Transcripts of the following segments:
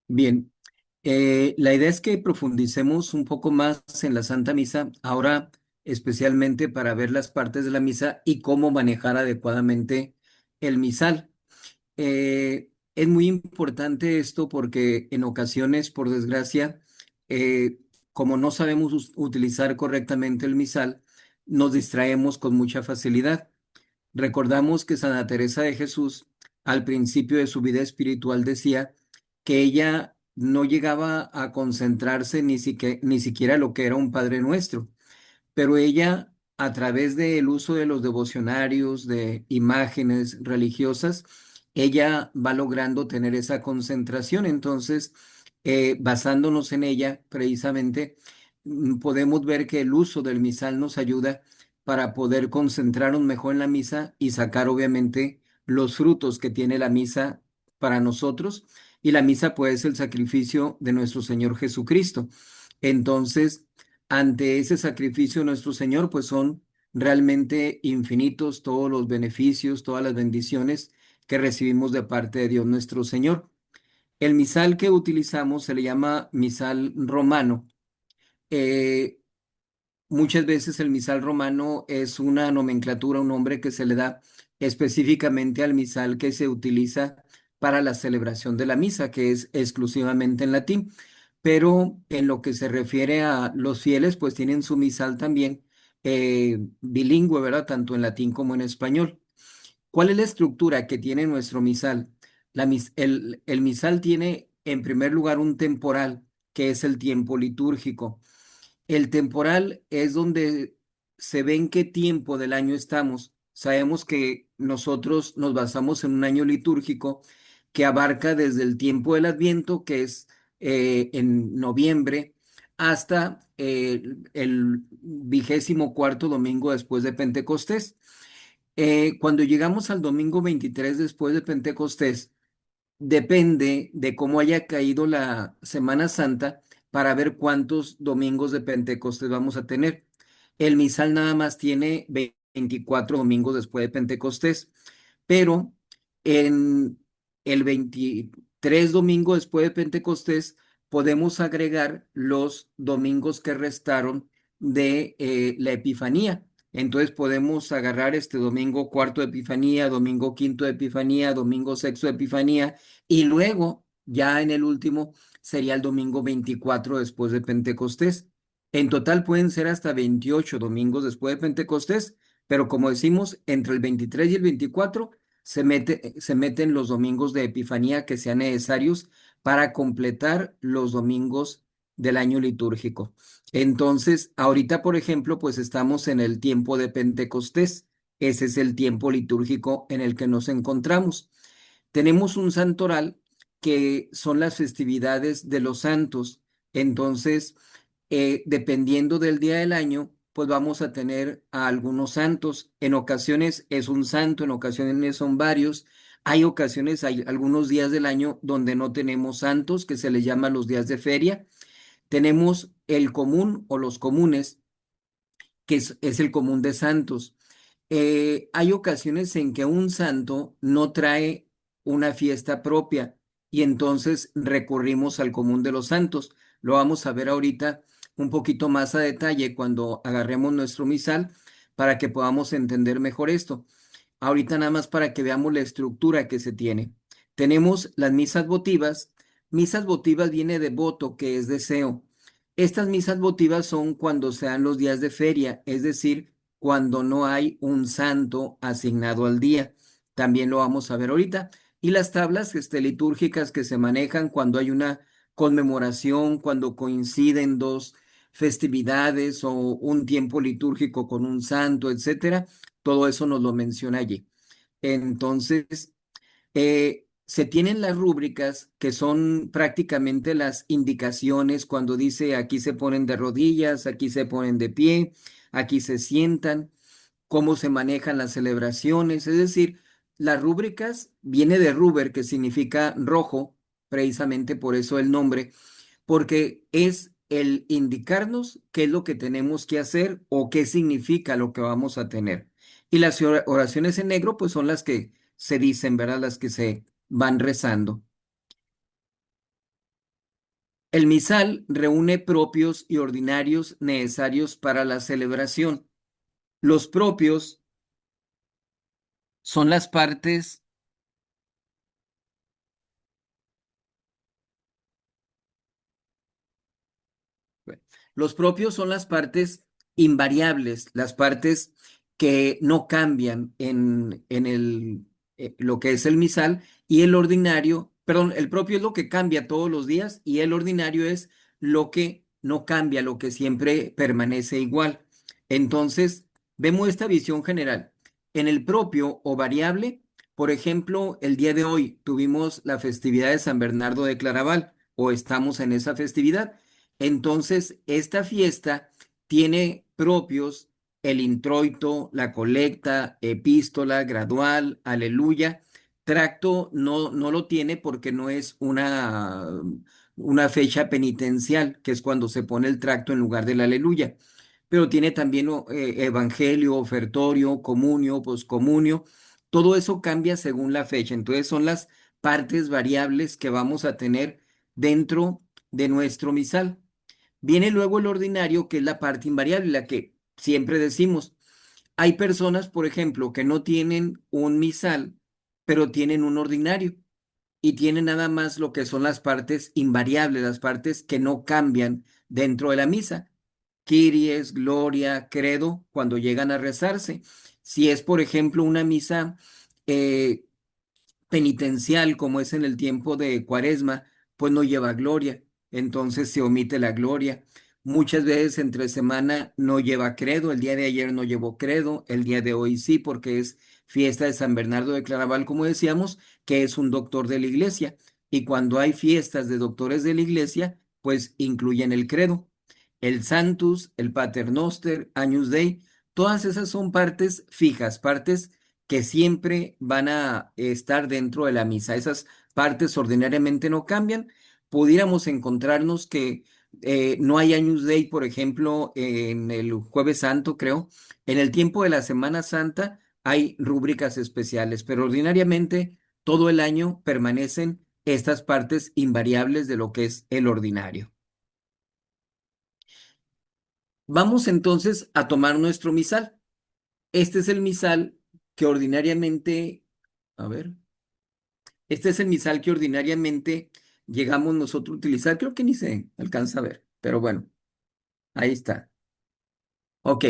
Bien, la idea es que profundicemos un poco más en la Santa Misa, ahora especialmente para ver las partes de la misa y cómo manejar adecuadamente el misal. Es muy importante esto porque en ocasiones, por desgracia, eh, como no sabemos utilizar correctamente el misal, nos distraemos con mucha facilidad. Recordamos que Santa Teresa de Jesús, al principio de su vida espiritual, decía que ella no llegaba a concentrarse ni siquiera lo que era un Padre Nuestro, pero ella, a través del uso de los devocionarios, de imágenes religiosas, ella va logrando tener esa concentración. Entonces, basándonos en ella, precisamente, podemos ver que el uso del misal nos ayuda para poder concentrarnos mejor en la misa y sacar, obviamente, los frutos que tiene la misa para nosotros. Y la misa, pues, es el sacrificio de nuestro Señor Jesucristo. Entonces, ante ese sacrificio de nuestro Señor, pues son realmente infinitos todos los beneficios, todas las bendiciones que recibimos de parte de Dios nuestro Señor. El misal que utilizamos se le llama misal romano. Eh, Muchas veces el misal romano es una nomenclatura, un nombre que se le da específicamente al misal que se utiliza para la celebración de la misa, que es exclusivamente en latín. Pero en lo que se refiere a los fieles, pues tienen su misal también bilingüe, ¿verdad? Tanto en latín como en español. ¿Cuál es la estructura que tiene nuestro misal? El misal tiene, en primer lugar, un temporal, que es el tiempo litúrgico. El temporal es donde se ve en qué tiempo del año estamos. Sabemos que nosotros nos basamos en un año litúrgico que abarca desde el tiempo del Adviento, que es en noviembre, hasta el 24º domingo después de Pentecostés. Cuando llegamos al domingo 23 después de Pentecostés, depende de cómo haya caído la Semana Santa para ver cuántos domingos de Pentecostés vamos a tener. El misal nada más tiene 24 domingos después de Pentecostés, pero en el 23 domingo después de Pentecostés podemos agregar los domingos que restaron de la Epifanía. Entonces podemos agarrar este domingo cuarto de Epifanía, domingo quinto de Epifanía, domingo sexto de Epifanía y luego, ya en el último, sería el domingo 24 después de Pentecostés. En total pueden ser hasta 28 domingos después de Pentecostés, pero como decimos, entre el 23 y el 24 se meten los domingos de Epifanía que sean necesarios para completar los domingos del año litúrgico. Entonces, ahorita, por ejemplo, pues estamos en el tiempo de Pentecostés. Ese es el tiempo litúrgico en el que nos encontramos. Tenemos un santoral que son las festividades de los santos. Entonces, dependiendo del día del año, pues vamos a tener a algunos santos. En ocasiones es un santo, en ocasiones son varios. Hay ocasiones, hay algunos días del año donde no tenemos santos, que se les llama los días de feria. Tenemos el común o los comunes, que es el común de santos. Hay ocasiones en que un santo no trae una fiesta propia y entonces recurrimos al común de los santos. Lo vamos a ver ahorita un poquito más a detalle cuando agarremos nuestro misal para que podamos entender mejor esto. Ahorita nada más para que veamos la estructura que se tiene. Tenemos las misas votivas. Misas votivas viene de voto, que es deseo. Estas misas votivas son cuando se dan los días de feria, es decir, cuando no hay un santo asignado al día. También lo vamos a ver ahorita. Y las tablas litúrgicas que se manejan cuando hay una conmemoración, cuando coinciden dos festividades o un tiempo litúrgico con un santo, etcétera. Todo eso nos lo menciona allí. Entonces, se tienen las rúbricas que son prácticamente las indicaciones cuando dice aquí se ponen de rodillas, aquí se ponen de pie, aquí se sientan, cómo se manejan las celebraciones. Es decir, las rúbricas viene de ruber, que significa rojo, precisamente por eso el nombre, porque es el indicarnos qué es lo que tenemos que hacer o qué significa lo que vamos a tener. Y las oraciones en negro, pues son las que se dicen, ¿verdad? Las que se van rezando. El misal reúne propios y ordinarios necesarios para la celebración. Los propios son las partes. Bueno, los propios son las partes invariables, las partes que no cambian en lo que es el misal, y el ordinario, perdón, el propio es lo que cambia todos los días y el ordinario es lo que no cambia, lo que siempre permanece igual. Entonces, vemos esta visión general. En el propio o variable, por ejemplo, el día de hoy tuvimos la festividad de San Bernardo de Claraval o estamos en esa festividad. Entonces, esta fiesta tiene propios el introito, la colecta, epístola, gradual, aleluya. Tracto no lo tiene porque no es una fecha penitencial, que es cuando se pone el tracto en lugar del aleluya. Pero tiene también evangelio, ofertorio, comunio, poscomunio. Todo eso cambia según la fecha. Entonces, son las partes variables que vamos a tener dentro de nuestro misal. Viene luego el ordinario, que es la parte invariable, la que siempre decimos. Hay personas, por ejemplo, que no tienen un misal, pero tienen un ordinario y tienen nada más lo que son las partes invariables, las partes que no cambian dentro de la misa. Kyries, Gloria, Credo, cuando llegan a rezarse. Si es, por ejemplo, una misa eh, penitencial, como es en el tiempo de Cuaresma, pues no lleva gloria, entonces se omite la gloria. Muchas veces entre semana no lleva credo, el día de ayer no llevó credo, el día de hoy sí, porque es fiesta de San Bernardo de Claraval, como decíamos, que es un doctor de la iglesia. Y cuando hay fiestas de doctores de la iglesia, pues incluyen el credo. El Santus, el Paternoster, Agnus Dei, todas esas son partes fijas, partes que siempre van a estar dentro de la misa. Esas partes ordinariamente no cambian. Pudiéramos encontrarnos que no hay Agnus Dei, por ejemplo, en el Jueves Santo, creo. En el tiempo de la Semana Santa hay rúbricas especiales, pero ordinariamente todo el año permanecen estas partes invariables de lo que es el ordinario. Vamos entonces a tomar nuestro misal. Este es el misal que ordinariamente, a ver. Este es el misal que ordinariamente llegamos nosotros a utilizar. Creo que ni se alcanza a ver, pero bueno, ahí está. Ok.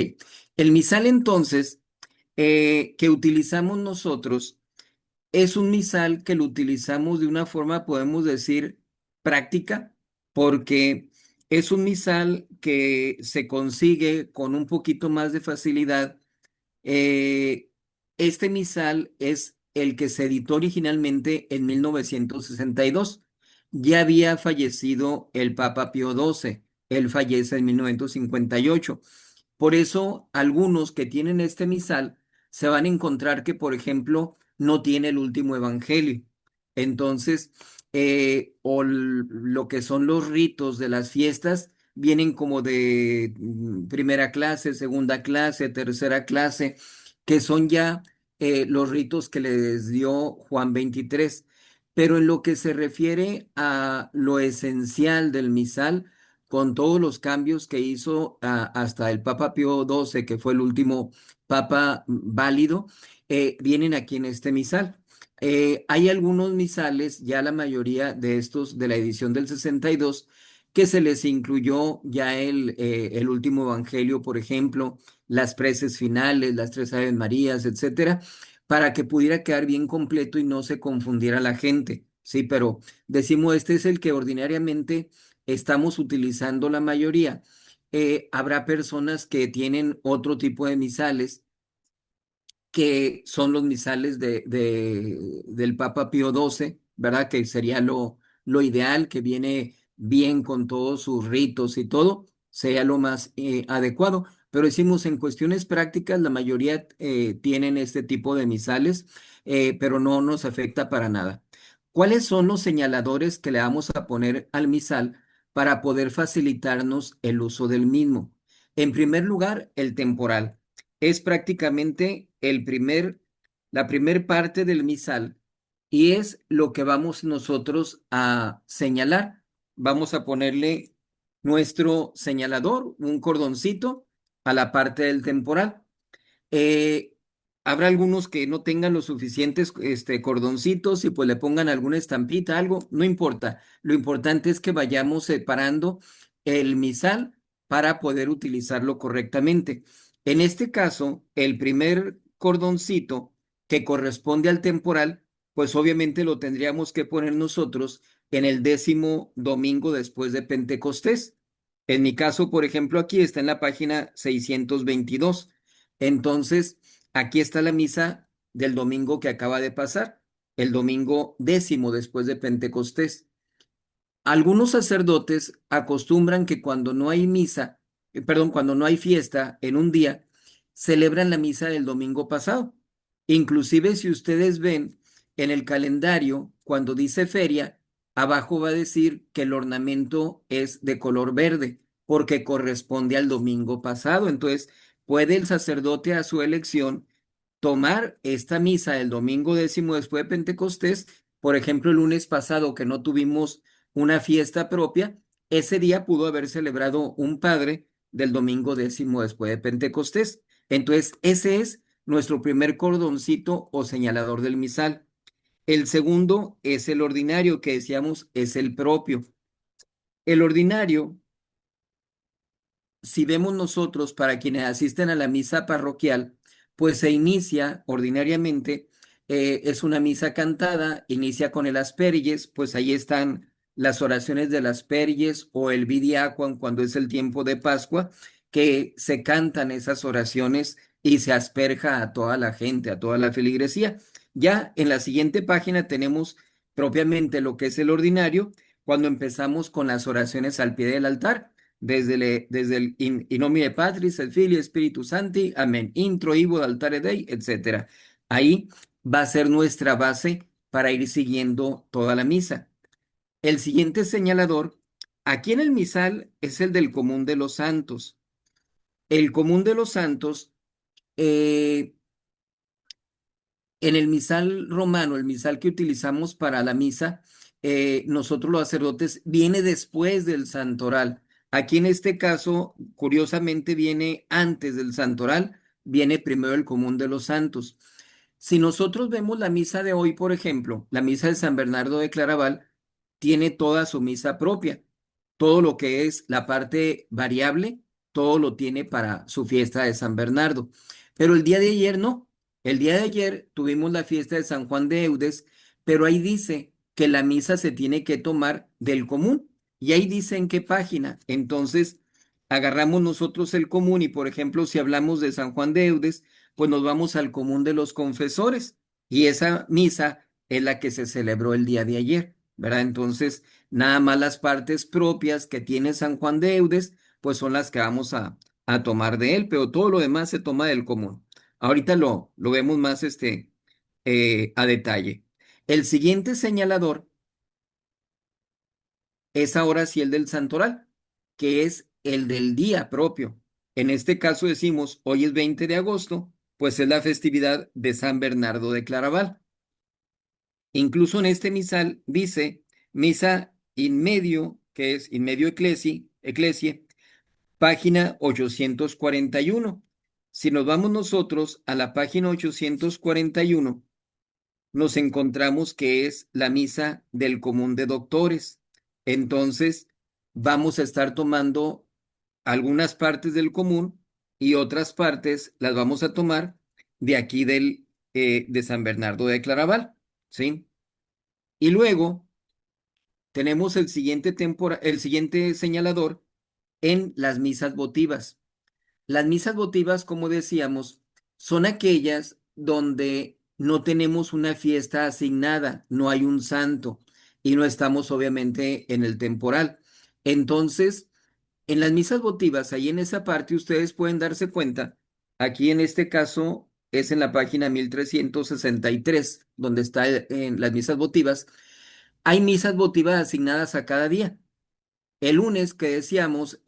El misal entonces que utilizamos nosotros es un misal que lo utilizamos de una forma, podemos decir, práctica, porque es un misal que se consigue con un poquito más de facilidad. Este misal es el que se editó originalmente en 1962. Ya había fallecido el Papa Pío XII. Él fallece en 1958. Por eso, algunos que tienen este misal se van a encontrar que, por ejemplo, no tiene el último evangelio. Entonces, lo que son los ritos de las fiestas vienen como de primera clase, segunda clase, tercera clase, que son ya los ritos que les dio Juan 23. Pero en lo que se refiere a lo esencial del misal, con todos los cambios que hizo hasta el Papa Pío XII, que fue el último papa válido, vienen aquí en este misal. Hay algunos misales, ya la mayoría de estos de la edición del 62, que se les incluyó ya el último evangelio, por ejemplo, las preces finales, las tres Aves Marías, etcétera, para que pudiera quedar bien completo y no se confundiera la gente. Sí, pero decimos, este es el que ordinariamente estamos utilizando la mayoría. Habrá personas que tienen otro tipo de misales, que son los misales del Papa Pío XII, ¿verdad? Que sería lo ideal, que viene bien con todos sus ritos y todo, sería lo más adecuado. Pero decimos, en cuestiones prácticas, la mayoría tienen este tipo de misales, pero no nos afecta para nada. ¿Cuáles son los señaladores que le vamos a poner al misal para poder facilitarnos el uso del mismo? En primer lugar, el temporal es prácticamente la primer parte del misal y es lo que vamos nosotros a señalar. vamos a ponerle nuestro señalador, un cordoncito a la parte del temporal. Eh, Habrá algunos que no tengan los suficientes cordoncitos y pues le pongan alguna estampita, algo, no importa. Lo importante es que vayamos separando el misal para poder utilizarlo correctamente. En este caso, el primer cordoncito que corresponde al temporal, pues obviamente lo tendríamos que poner nosotros en el 10º domingo después de Pentecostés. En mi caso, por ejemplo, aquí está en la página 622. Entonces, aquí está la misa del domingo que acaba de pasar, el domingo 10º después de Pentecostés. Algunos sacerdotes acostumbran que cuando no hay misa, perdón, cuando no hay fiesta en un día, celebran la misa del domingo pasado. Inclusive si ustedes ven en el calendario, cuando dice feria, abajo va a decir que el ornamento es de color verde, porque corresponde al domingo pasado. Entonces, puede el sacerdote a su elección tomar esta misa el domingo 10º después de Pentecostés, por ejemplo, el lunes pasado que no tuvimos una fiesta propia, ese día pudo haber celebrado un padre del domingo 10º después de Pentecostés. Entonces, ese es nuestro primer cordoncito o señalador del misal. El segundo es el ordinario, que decíamos es el propio. El ordinario, si vemos nosotros para quienes asisten a la misa parroquial, pues se inicia ordinariamente, es una misa cantada, inicia con el Aspériges, pues ahí están las oraciones del Aspériges o el Vidiacuam cuando es el tiempo de Pascua, que se cantan esas oraciones y se asperja a toda la gente, a toda la feligresía. Ya en la siguiente página tenemos propiamente lo que es el ordinario, cuando empezamos con las oraciones al pie del altar desde el in nomine Patris, et Filii, Spiritus Sancti, amén, intro, ivo, altare Dei, etcétera. Ahí va a ser nuestra base para ir siguiendo toda la misa. El siguiente señalador, aquí en el misal, es el del común de los santos. El común de los santos, eh, en el misal romano, el misal que utilizamos para la misa, nosotros los sacerdotes, viene después del santoral. Aquí en este caso, curiosamente, viene antes del santoral, viene primero el común de los santos. Si nosotros vemos la misa de hoy, por ejemplo, la misa de San Bernardo de Claraval, tiene toda su misa propia. Todo lo que es la parte variable, todo lo tiene para su fiesta de San Bernardo. Pero el día de ayer no. El día de ayer tuvimos la fiesta de San Juan de Eudes, pero ahí dice que la misa se tiene que tomar del común. Y ahí dice en qué página. Entonces, agarramos nosotros el común y, por ejemplo, si hablamos de San Juan de Eudes, pues nos vamos al común de los confesores. Y esa misa es la que se celebró el día de ayer, ¿verdad? Entonces, nada más las partes propias que tiene San Juan de Eudes, pues son las que vamos a tomar de él, pero todo lo demás se toma del común. Ahorita lo vemos más a detalle. El siguiente señalador es ahora sí el del santoral, que es el del día propio. En este caso decimos, hoy es 20 de agosto, pues es la festividad de San Bernardo de Claraval. Incluso en este misal dice misa in medio, que es in medio ecclesiae, página 841. Si nos vamos nosotros a la página 841, nos encontramos que es la misa del común de doctores. Entonces, vamos a estar tomando algunas partes del común y otras partes las vamos a tomar de aquí de San Bernardo de Claraval, ¿sí? Y luego tenemos el siguiente señalador en las misas votivas. Las misas votivas, como decíamos, son aquellas donde no tenemos una fiesta asignada, no hay un santo y no estamos obviamente en el temporal. Entonces, en las misas votivas, ahí en esa parte ustedes pueden darse cuenta, aquí en este caso es en la página 1363, donde está en las misas votivas, hay misas votivas asignadas a cada día. El lunes que decíamos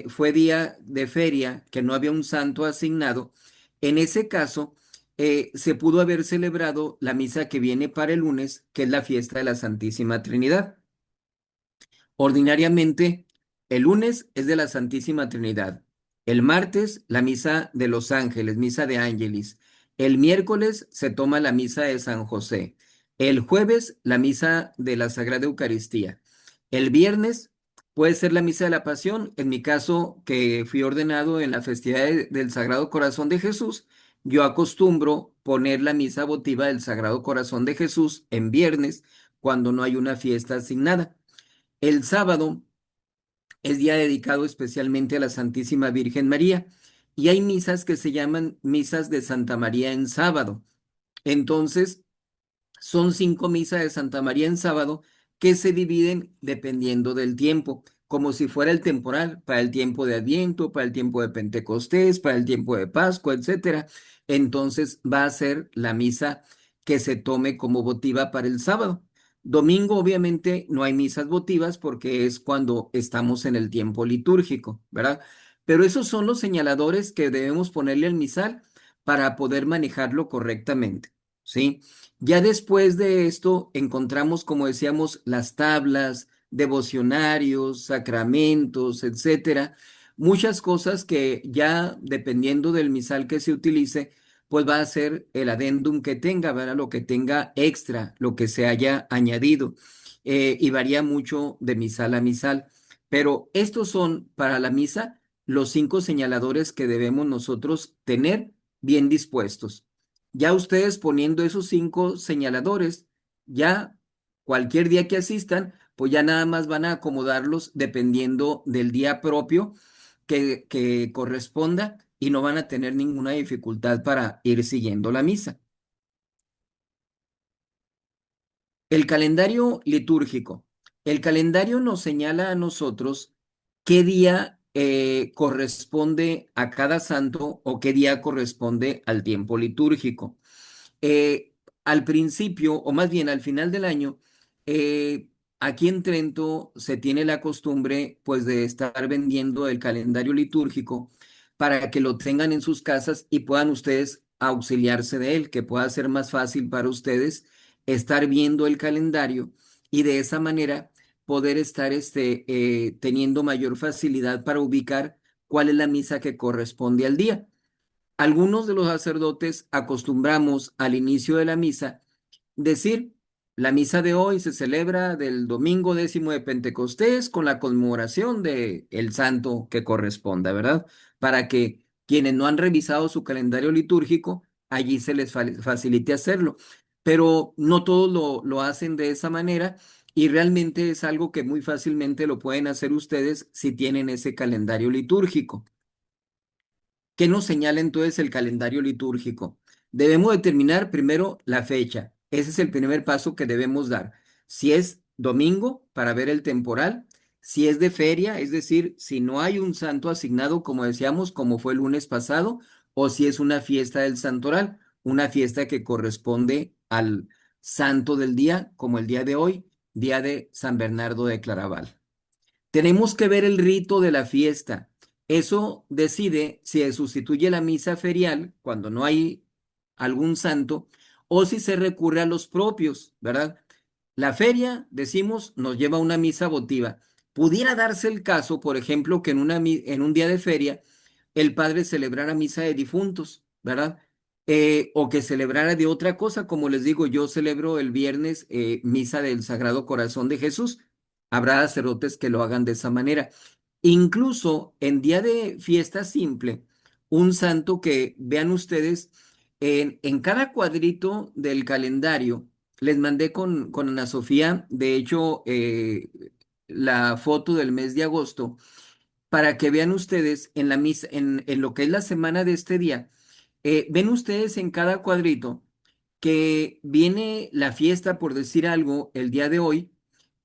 fue día de feria, que no había un santo asignado. En ese caso, se pudo haber celebrado la misa que viene para el lunes, que es la fiesta de la Santísima Trinidad. Ordinariamente, el lunes es de la Santísima Trinidad. El martes, la misa de los ángeles, misa de ángelis. El miércoles se toma la misa de San José. El jueves, la misa de la Sagrada Eucaristía. El viernes puede ser la misa de la Pasión. En mi caso, que fui ordenado en la festividad del Sagrado Corazón de Jesús, yo acostumbro poner la misa votiva del Sagrado Corazón de Jesús en viernes cuando no hay una fiesta asignada. El sábado es día dedicado especialmente a la Santísima Virgen María y hay misas que se llaman misas de Santa María en sábado. Entonces, son 5 misas de Santa María en sábado que se dividen dependiendo del tiempo, como si fuera el temporal, para el tiempo de Adviento, para el tiempo de Pentecostés, para el tiempo de Pascua, etcétera. Entonces va a ser la misa que se tome como votiva para el sábado. Domingo, obviamente, no hay misas votivas porque es cuando estamos en el tiempo litúrgico, ¿verdad? Pero esos son los señaladores que debemos ponerle al misal para poder manejarlo correctamente, ¿sí? Ya después de esto encontramos, como decíamos, las tablas, devocionarios, sacramentos, etcétera. Muchas cosas que ya dependiendo del misal que se utilice, pues va a ser el adendum que tenga, ¿verdad? Lo que tenga extra, lo que se haya añadido. Y varía mucho de misal a misal. Pero estos son para la misa los 5 señaladores que debemos nosotros tener bien dispuestos. Ya ustedes poniendo esos 5 señaladores, ya cualquier día que asistan, pues ya nada más van a acomodarlos dependiendo del día propio que corresponda y no van a tener ninguna dificultad para ir siguiendo la misa. El calendario litúrgico. El calendario nos señala a nosotros qué día corresponde a cada santo o qué día corresponde al tiempo litúrgico. Al principio, o más bien al final del año, eh, aquí en Trento se tiene la costumbre pues de estar vendiendo el calendario litúrgico para que lo tengan en sus casas y puedan ustedes auxiliarse de él, que pueda ser más fácil para ustedes estar viendo el calendario y de esa manera poder estar teniendo mayor facilidad para ubicar cuál es la misa que corresponde al día. Algunos de los sacerdotes acostumbramos al inicio de la misa decir, la misa de hoy se celebra del domingo 10º de Pentecostés con la conmemoración de el santo que corresponda, ¿verdad? Para que quienes no han revisado su calendario litúrgico, allí se les facilite hacerlo. Pero no todos lo hacen de esa manera y realmente es algo que muy fácilmente lo pueden hacer ustedes si tienen ese calendario litúrgico. ¿Qué nos señala entonces el calendario litúrgico? Debemos determinar primero la fecha. Ese es el primer paso que debemos dar. Si es domingo, para ver el temporal. Si es de feria, es decir, si no hay un santo asignado, como decíamos, como fue el lunes pasado, o si es una fiesta del santoral, una fiesta que corresponde al santo del día, como el día de hoy, día de San Bernardo de Claraval. Tenemos que ver el rito de la fiesta. Eso decide si se sustituye la misa ferial cuando no hay algún santo o si se recurre a los propios, ¿verdad? La feria, decimos, nos lleva a una misa votiva. Pudiera darse el caso, por ejemplo, que en un día de feria el padre celebrara misa de difuntos, ¿verdad? O que celebrara de otra cosa, como les digo, yo celebro el viernes misa del Sagrado Corazón de Jesús. Habrá sacerdotes que lo hagan de esa manera. Incluso en día de fiesta simple, un santo que vean ustedes, en cada cuadrito del calendario, les mandé con Ana Sofía, de hecho, la foto del mes de agosto, para que vean ustedes en la misa, en lo que es la semana de este día, ven ustedes en cada cuadrito que viene la fiesta, por decir algo, el día de hoy,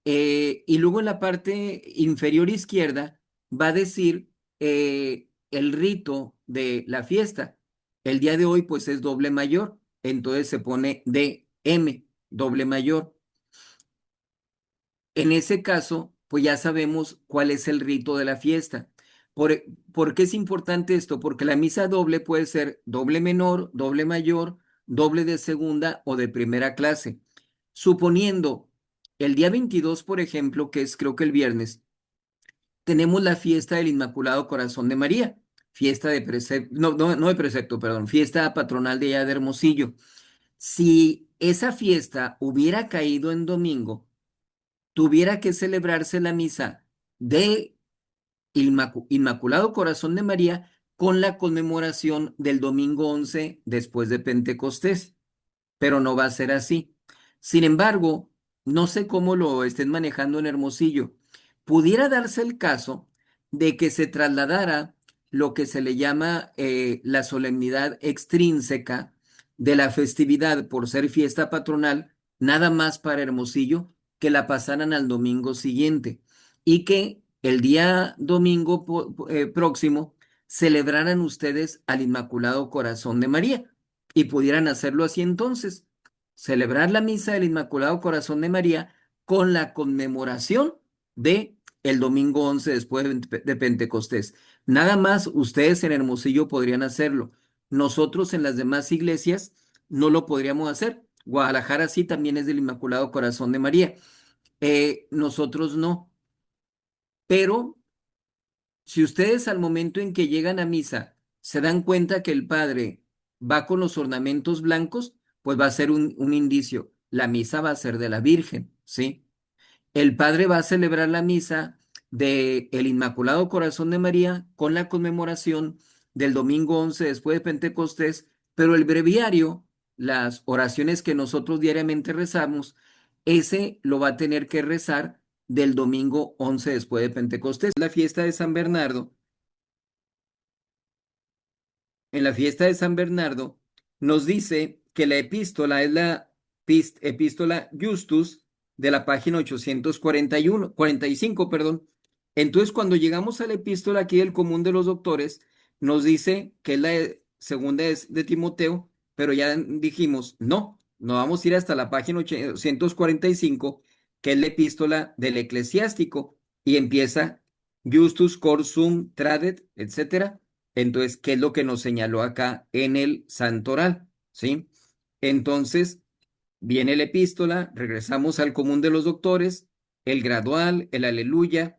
y luego en la parte inferior izquierda va a decir el rito de la fiesta. El día de hoy pues es doble mayor, entonces se pone DM, doble mayor. En ese caso, pues ya sabemos cuál es el rito de la fiesta. ¿Por qué es importante esto? Porque la misa doble puede ser doble menor, doble mayor, doble de segunda o de primera clase. Suponiendo El día 22, por ejemplo, que es creo que el viernes, tenemos la fiesta del Inmaculado Corazón de María, fiesta de precepto, no de precepto, perdón, fiesta patronal de allá de Hermosillo. Si esa fiesta hubiera caído en domingo, tuviera que celebrarse la misa de Inmaculado Corazón de María con la conmemoración del domingo 11 después de Pentecostés, pero no va a ser así. Sin embargo, no sé cómo lo estén manejando en Hermosillo. Pudiera darse el caso de que se trasladara lo que se le llama la solemnidad extrínseca de la festividad por ser fiesta patronal, nada más para Hermosillo, que la pasaran al domingo siguiente y que el día domingo próximo celebraran ustedes al Inmaculado Corazón de María y pudieran hacerlo así entonces, celebrar la misa del Inmaculado Corazón de María con la conmemoración de el domingo 11 después de Pentecostés. Nada más ustedes en Hermosillo podrían hacerlo. Nosotros en las demás iglesias no lo podríamos hacer. Guadalajara sí también es del Inmaculado Corazón de María. Nosotros no. Pero si ustedes al momento en que llegan a misa se dan cuenta que el padre va con los ornamentos blancos, pues va a ser un indicio. La misa va a ser de la Virgen, ¿sí? El padre va a celebrar la misa de el Inmaculado Corazón de María con la conmemoración del domingo 11 después de Pentecostés, pero el breviario, las oraciones que nosotros diariamente rezamos, ese lo va a tener que rezar del domingo 11 después de Pentecostés. La fiesta de San Bernardo. En la fiesta de San Bernardo, nos dice que la epístola es la epístola Justus de la página 841, 45, perdón. Entonces, cuando llegamos a la epístola aquí del Común de los Doctores, nos dice que es la segunda es de Timoteo, pero ya dijimos, no vamos a ir hasta la página 845, que es la epístola del eclesiástico, y empieza Justus cor sum tradet, etcétera. Entonces, ¿qué es lo que nos señaló acá en el santoral? ¿Sí? Entonces, viene la epístola, regresamos al común de los doctores, el gradual, el aleluya,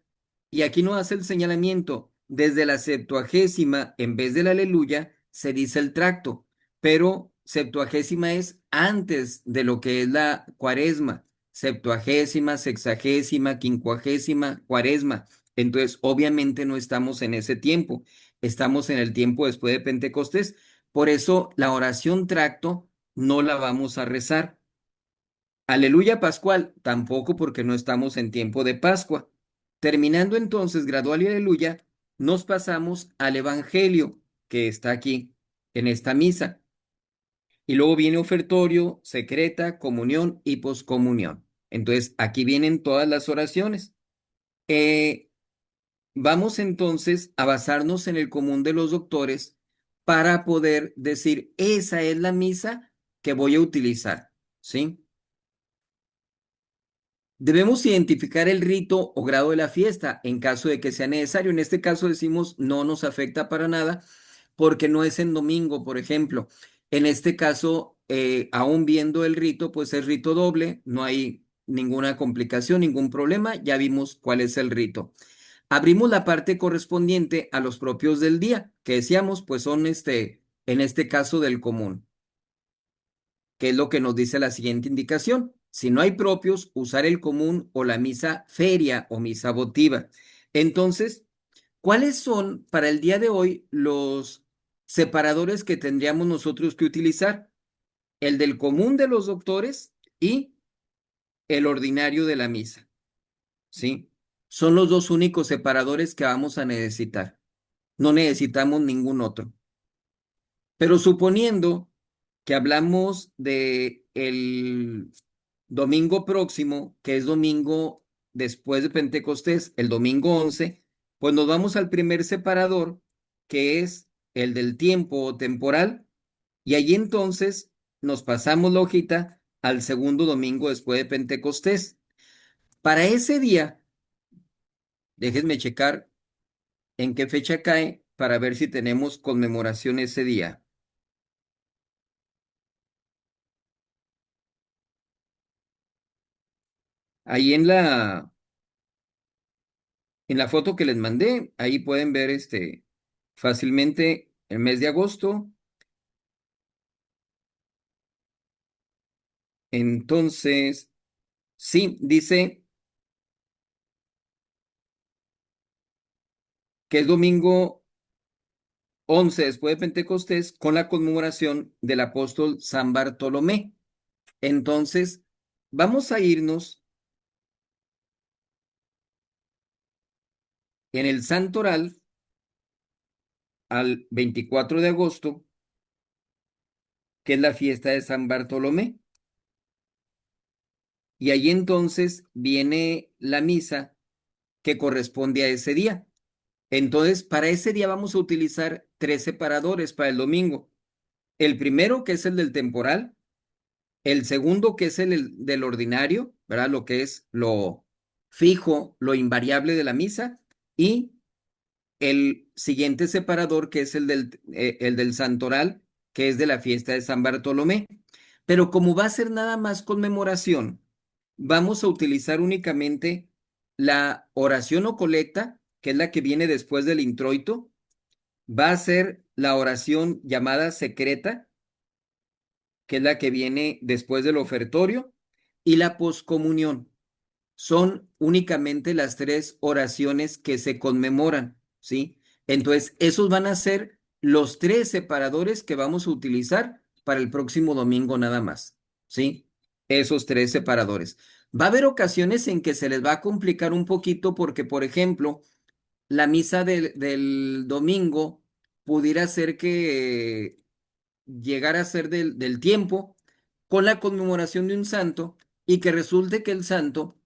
y aquí nos hace el señalamiento. Desde la Septuagésima, en vez del aleluya, se dice el tracto, pero Septuagésima es antes de lo que es la cuaresma. Septuagésima, sexagésima, quincuagésima, cuaresma. Entonces, obviamente no estamos en ese tiempo, estamos en el tiempo después de Pentecostés. Por eso la oración tracto no la vamos a rezar. Aleluya Pascual, tampoco porque no estamos en tiempo de Pascua. Terminando entonces gradual y aleluya, nos pasamos al Evangelio que está aquí en esta misa. Y luego viene ofertorio, secreta, comunión y poscomunión. Entonces aquí vienen todas las oraciones. Eh, Vamos entonces a basarnos en el común de los doctores para poder decir, esa es la misa que voy a utilizar, ¿sí? Debemos identificar el rito o grado de la fiesta en caso de que sea necesario. En este caso decimos no nos afecta para nada porque no es en domingo, por ejemplo. En este caso, aún viendo el rito, pues es rito doble, no hay ninguna complicación, ningún problema, ya vimos cuál es el rito. Abrimos la parte correspondiente a los propios del día, que decíamos, pues son en este caso del común, que es lo que nos dice la siguiente indicación. Si no hay propios, usar el común o la misa feria o misa votiva. Entonces, ¿cuáles son para el día de hoy los separadores que tendríamos nosotros que utilizar? El del común de los doctores y el ordinario de la misa, ¿sí? Son los dos únicos separadores que vamos a necesitar. No necesitamos ningún otro. Pero suponiendo que hablamos de el domingo próximo, que es domingo después de Pentecostés, el domingo 11, pues nos vamos al primer separador, que es el del tiempo temporal, y allí entonces nos pasamos la hojita al segundo domingo después de Pentecostés. Para ese día, déjenme checar en qué fecha cae para ver si tenemos conmemoración ese día. Ahí en la foto que les mandé, ahí pueden ver fácilmente el mes de agosto. Entonces, sí, dice que es domingo 11 después de Pentecostés con la conmemoración del apóstol San Bartolomé. Entonces, vamos a irnos en el santoral al 24 de agosto, que es la fiesta de San Bartolomé. Y ahí entonces viene la misa que corresponde a ese día. Entonces, para ese día vamos a utilizar tres separadores para el domingo. El primero, que es el del temporal, el segundo, que es el del ordinario, ¿verdad? Lo que es lo fijo, lo invariable de la misa, y el siguiente separador, que es el del santoral, que es de la fiesta de San Bartolomé. Pero como va a ser nada más conmemoración, vamos a utilizar únicamente la oración o colecta, que es la que viene después del introito. Va a ser la oración llamada secreta, que es la que viene después del ofertorio, y la poscomunión. Son únicamente las tres oraciones que se conmemoran, ¿sí? Entonces, esos van a ser los tres separadores que vamos a utilizar para el próximo domingo nada más, ¿sí? Esos tres separadores. Va a haber ocasiones en que se les va a complicar un poquito porque, por ejemplo, la misa del domingo pudiera ser que llegara a ser del tiempo con la conmemoración de un santo y que resulte que el santo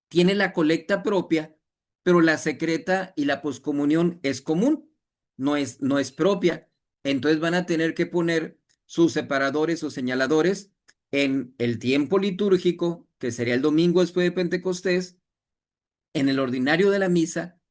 tiene la colecta propia, pero la secreta y la poscomunión es común, no es propia. Entonces van a tener que poner sus separadores o señaladores en el tiempo litúrgico, que sería el domingo después de Pentecostés, en el ordinario de la misa,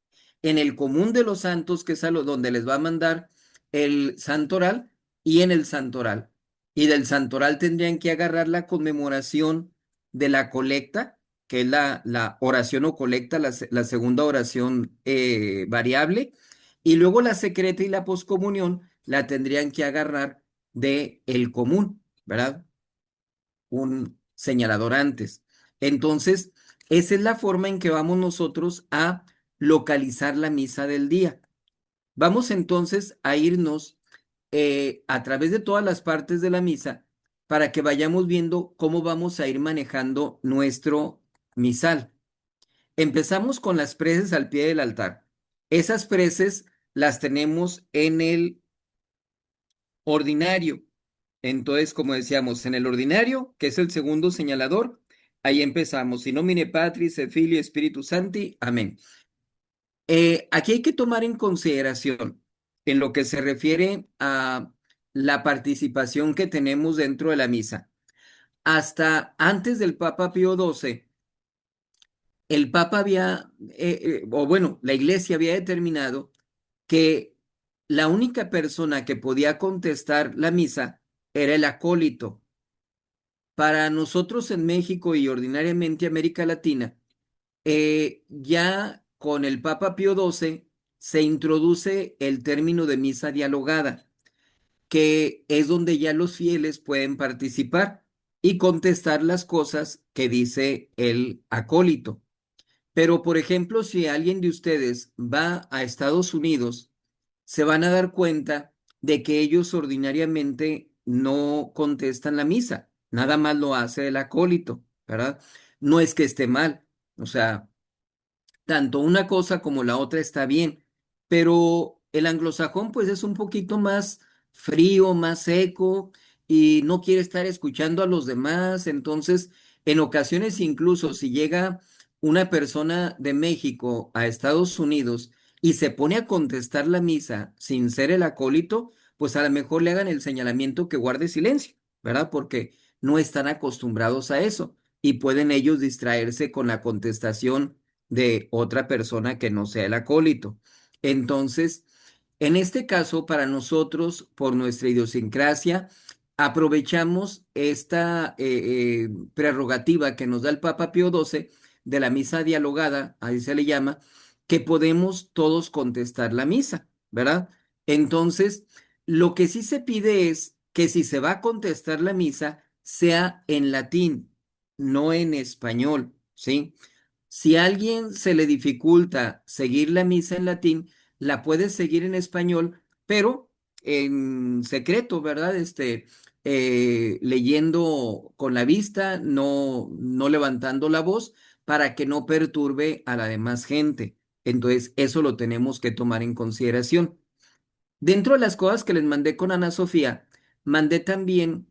en el común de los santos, que es donde les va a mandar el santoral, y en el santoral. Y del santoral tendrían que agarrar la conmemoración de la colecta, que es la oración o colecta, la segunda oración variable, y luego la secreta y la poscomunión la tendrían que agarrar de el común, ¿verdad? Un señalador antes. Entonces, esa es la forma en que vamos nosotros a localizar la misa del día. Vamos entonces a irnos a través de todas las partes de la misa para que vayamos viendo cómo vamos a ir manejando nuestro misal. Empezamos con las preces al pie del altar. Esas preces las tenemos en el ordinario. Entonces, como decíamos, en el ordinario, que es el segundo señalador, ahí empezamos. In nomine Patris et Filii Spiritus Sancti. Amén. Aquí hay que tomar en consideración, en lo que se refiere a la participación que tenemos dentro de la misa. Hasta antes del Papa Pío XII, el Papa o bueno, la Iglesia había determinado que la única persona que podía contestar la misa era el acólito. Para nosotros en México y ordinariamente América Latina, ya con el Papa Pío XII se introduce el término de misa dialogada, que es donde ya los fieles pueden participar y contestar las cosas que dice el acólito. Pero, por ejemplo, si alguien de ustedes va a Estados Unidos, se van a dar cuenta de que ellos ordinariamente no contestan la misa, nada más lo hace el acólito, ¿verdad? No es que esté mal, o sea, tanto una cosa como la otra está bien, pero el anglosajón pues es un poquito más frío, más seco y no quiere estar escuchando a los demás, entonces en ocasiones incluso si llega una persona de México a Estados Unidos y se pone a contestar la misa sin ser el acólito, pues a lo mejor le hagan el señalamiento que guarde silencio, ¿verdad? Porque no están acostumbrados a eso y pueden ellos distraerse con la contestación de otra persona que no sea el acólito. Entonces, en este caso, para nosotros, por nuestra idiosincrasia, aprovechamos esta prerrogativa que nos da el Papa Pío XII de la misa dialogada, ahí se le llama, que podemos todos contestar la misa, ¿verdad? Entonces, lo que sí se pide es que si se va a contestar la misa, sea en latín, no en español, ¿sí? Si a alguien se le dificulta seguir la misa en latín, la puede seguir en español, pero en secreto, ¿verdad? Leyendo con la vista, no levantando la voz para que no perturbe a la demás gente. Entonces, eso lo tenemos que tomar en consideración. Dentro de las cosas que les mandé con Ana Sofía, mandé también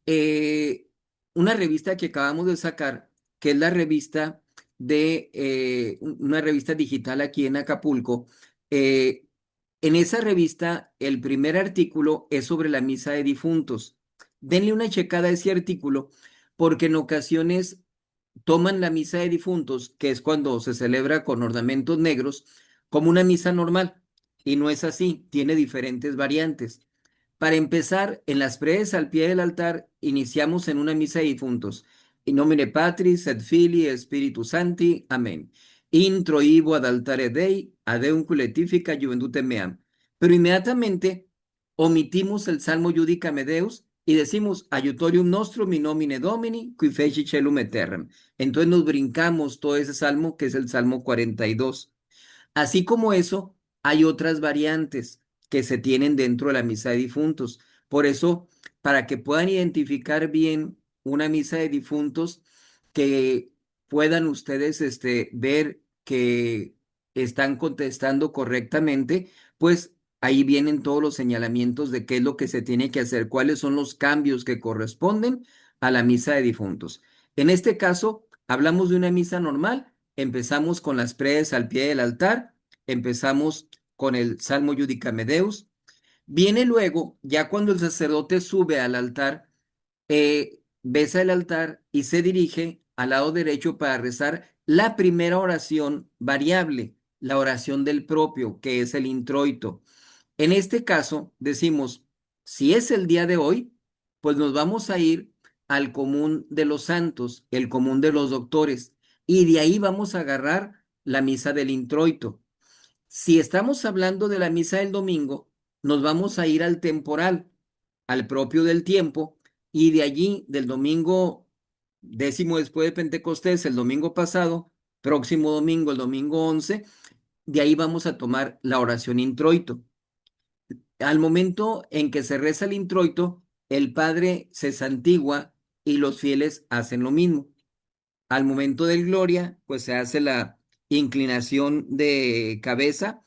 eh, una revista que acabamos de sacar, que es la revista una revista digital aquí en Acapulco. Eh, en esa revista, el primer artículo es sobre la misa de difuntos. Denle una checada a ese artículo, porque en ocasiones toman la misa de difuntos, que es cuando se celebra con ornamentos negros, como una misa normal. Y no es así, tiene diferentes variantes. Para empezar, en las preces al pie del altar, iniciamos en una misa de difuntos. In nomine Patris et Filii et Spiritus Sancti. Amén. Intro ibo ad altare Dei, ad eunque letifica juventutem meam. Pero inmediatamente omitimos el Salmo Judicame Deus y decimos Aiutorium nostrum in nomine Domini, qui feci celum et terram. Entonces nos brincamos todo ese salmo, que es el Salmo 42. Así como eso, hay otras variantes que se tienen dentro de la misa de difuntos. Por eso, para que puedan identificar bien una misa de difuntos, que puedan ustedes ver que están contestando correctamente, pues ahí vienen todos los señalamientos de qué es lo que se tiene que hacer, cuáles son los cambios que corresponden a la misa de difuntos. En este caso, hablamos de una misa normal. Empezamos con las preces al pie del altar, empezamos con el Salmo Judicame Deus. Viene luego, ya cuando el sacerdote sube al altar, besa el altar y se dirige al lado derecho para rezar la primera oración variable, la oración del propio, que es el introito. En este caso, decimos, si es el día de hoy, pues nos vamos a ir al común de los santos, el común de los doctores, y de ahí vamos a agarrar la misa del introito. Si estamos hablando de la misa del domingo, nos vamos a ir al temporal, al propio del tiempo, y de allí, del domingo décimo después de Pentecostés, el domingo pasado, próximo domingo, el domingo 11, de ahí vamos a tomar la oración introito. Al momento en que se reza el introito, el Padre se santigua y los fieles hacen lo mismo. Al momento del Gloria, pues se hace la inclinación de cabeza,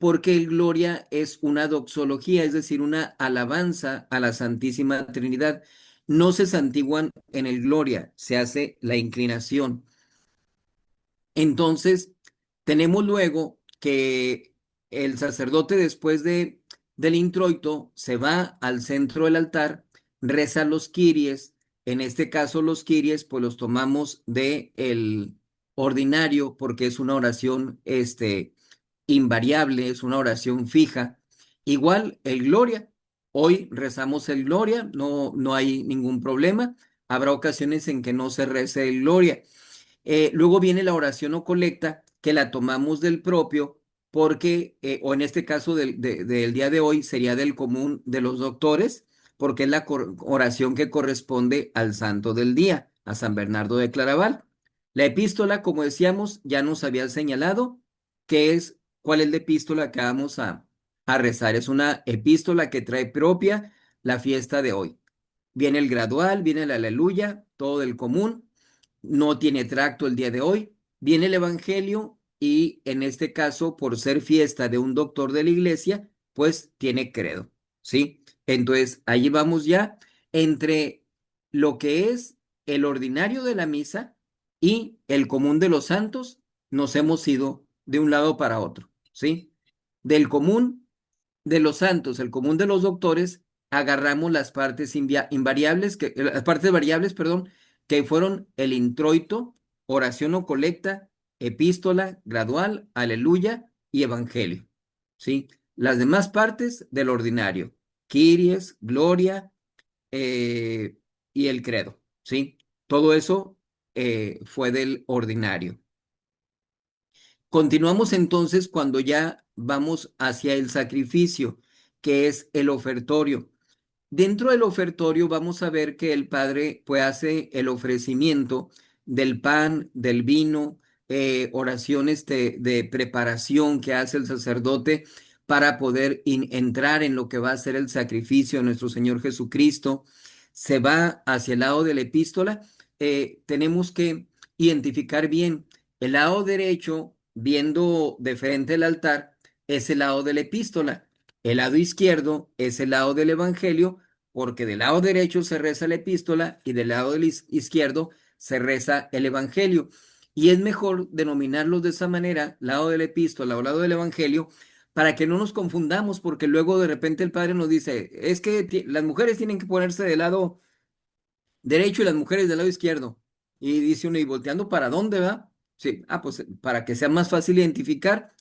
porque el Gloria es una doxología, es decir, una alabanza a la Santísima Trinidad. No se santiguan en el Gloria, se hace la inclinación. Entonces, tenemos luego que el sacerdote del introito se va al centro del altar, reza los kiries. En este caso, los kiries, pues los tomamos de el ordinario porque es una oración, invariable, es una oración fija. Igual el Gloria. Hoy rezamos el Gloria, no hay ningún problema. Habrá ocasiones en que no se rece el Gloria. Luego viene la oración o colecta, que la tomamos del propio, porque, o en este caso del día de hoy, sería del común de los doctores, porque es la oración que corresponde al santo del día, a San Bernardo de Claraval. La epístola, como decíamos, ya nos había señalado que es, cuál es la epístola que vamos a rezar. Es una epístola que trae propia la fiesta de hoy. Viene el gradual, viene el aleluya, todo del común, no tiene tracto el día de hoy. Viene el Evangelio y en este caso, por ser fiesta de un doctor de la iglesia, pues tiene credo, ¿sí? Entonces, allí vamos ya entre lo que es el ordinario de la misa y el común de los santos, nos hemos ido de un lado para otro, ¿sí? Del común de los santos, el común de los doctores, agarramos las partes invariables, las partes variables, perdón, que fueron el introito, oración o colecta, epístola, gradual, aleluya y evangelio, ¿sí? Las demás partes del ordinario. Kyries, Gloria eh, y el credo, ¿sí? Todo eso fue del ordinario. Continuamos entonces cuando ya vamos hacia el sacrificio, que es el ofertorio. Dentro del ofertorio vamos a ver que el Padre pues hace el ofrecimiento del pan, del vino, oraciones de preparación que hace el sacerdote para poder entrar en lo que va a ser el sacrificio de nuestro Señor Jesucristo. Se va hacia el lado de la epístola. Tenemos que identificar bien el lado derecho, viendo de frente el altar, es el lado de la epístola. El lado izquierdo es el lado del evangelio, porque del lado derecho se reza la epístola y del lado del izquierdo se reza el evangelio. Y es mejor denominarlos de esa manera, lado de la epístola o lado del evangelio, para que no nos confundamos, porque luego de repente el padre nos dice, es que las mujeres tienen que ponerse del lado derecho y las mujeres del lado izquierdo. Y dice uno, ¿y volteando para dónde va? Sí, pues para que sea más fácil identificar,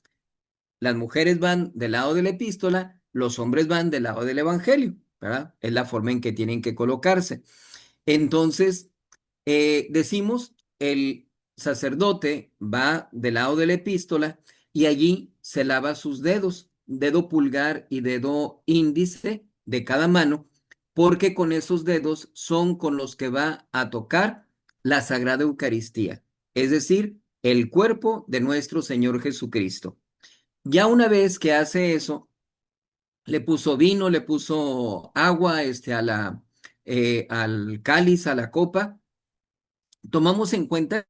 las mujeres van del lado de la epístola, los hombres van del lado del evangelio, ¿verdad? Es la forma en que tienen que colocarse. Entonces, decimos, el sacerdote va del lado de la epístola y allí se lava sus dedos, dedo pulgar y dedo índice de cada mano, porque con esos dedos son con los que va a tocar la Sagrada Eucaristía, es decir, el cuerpo de nuestro Señor Jesucristo. Ya una vez que hace eso, le puso vino, le puso agua, al cáliz, a la copa. Tomamos en cuenta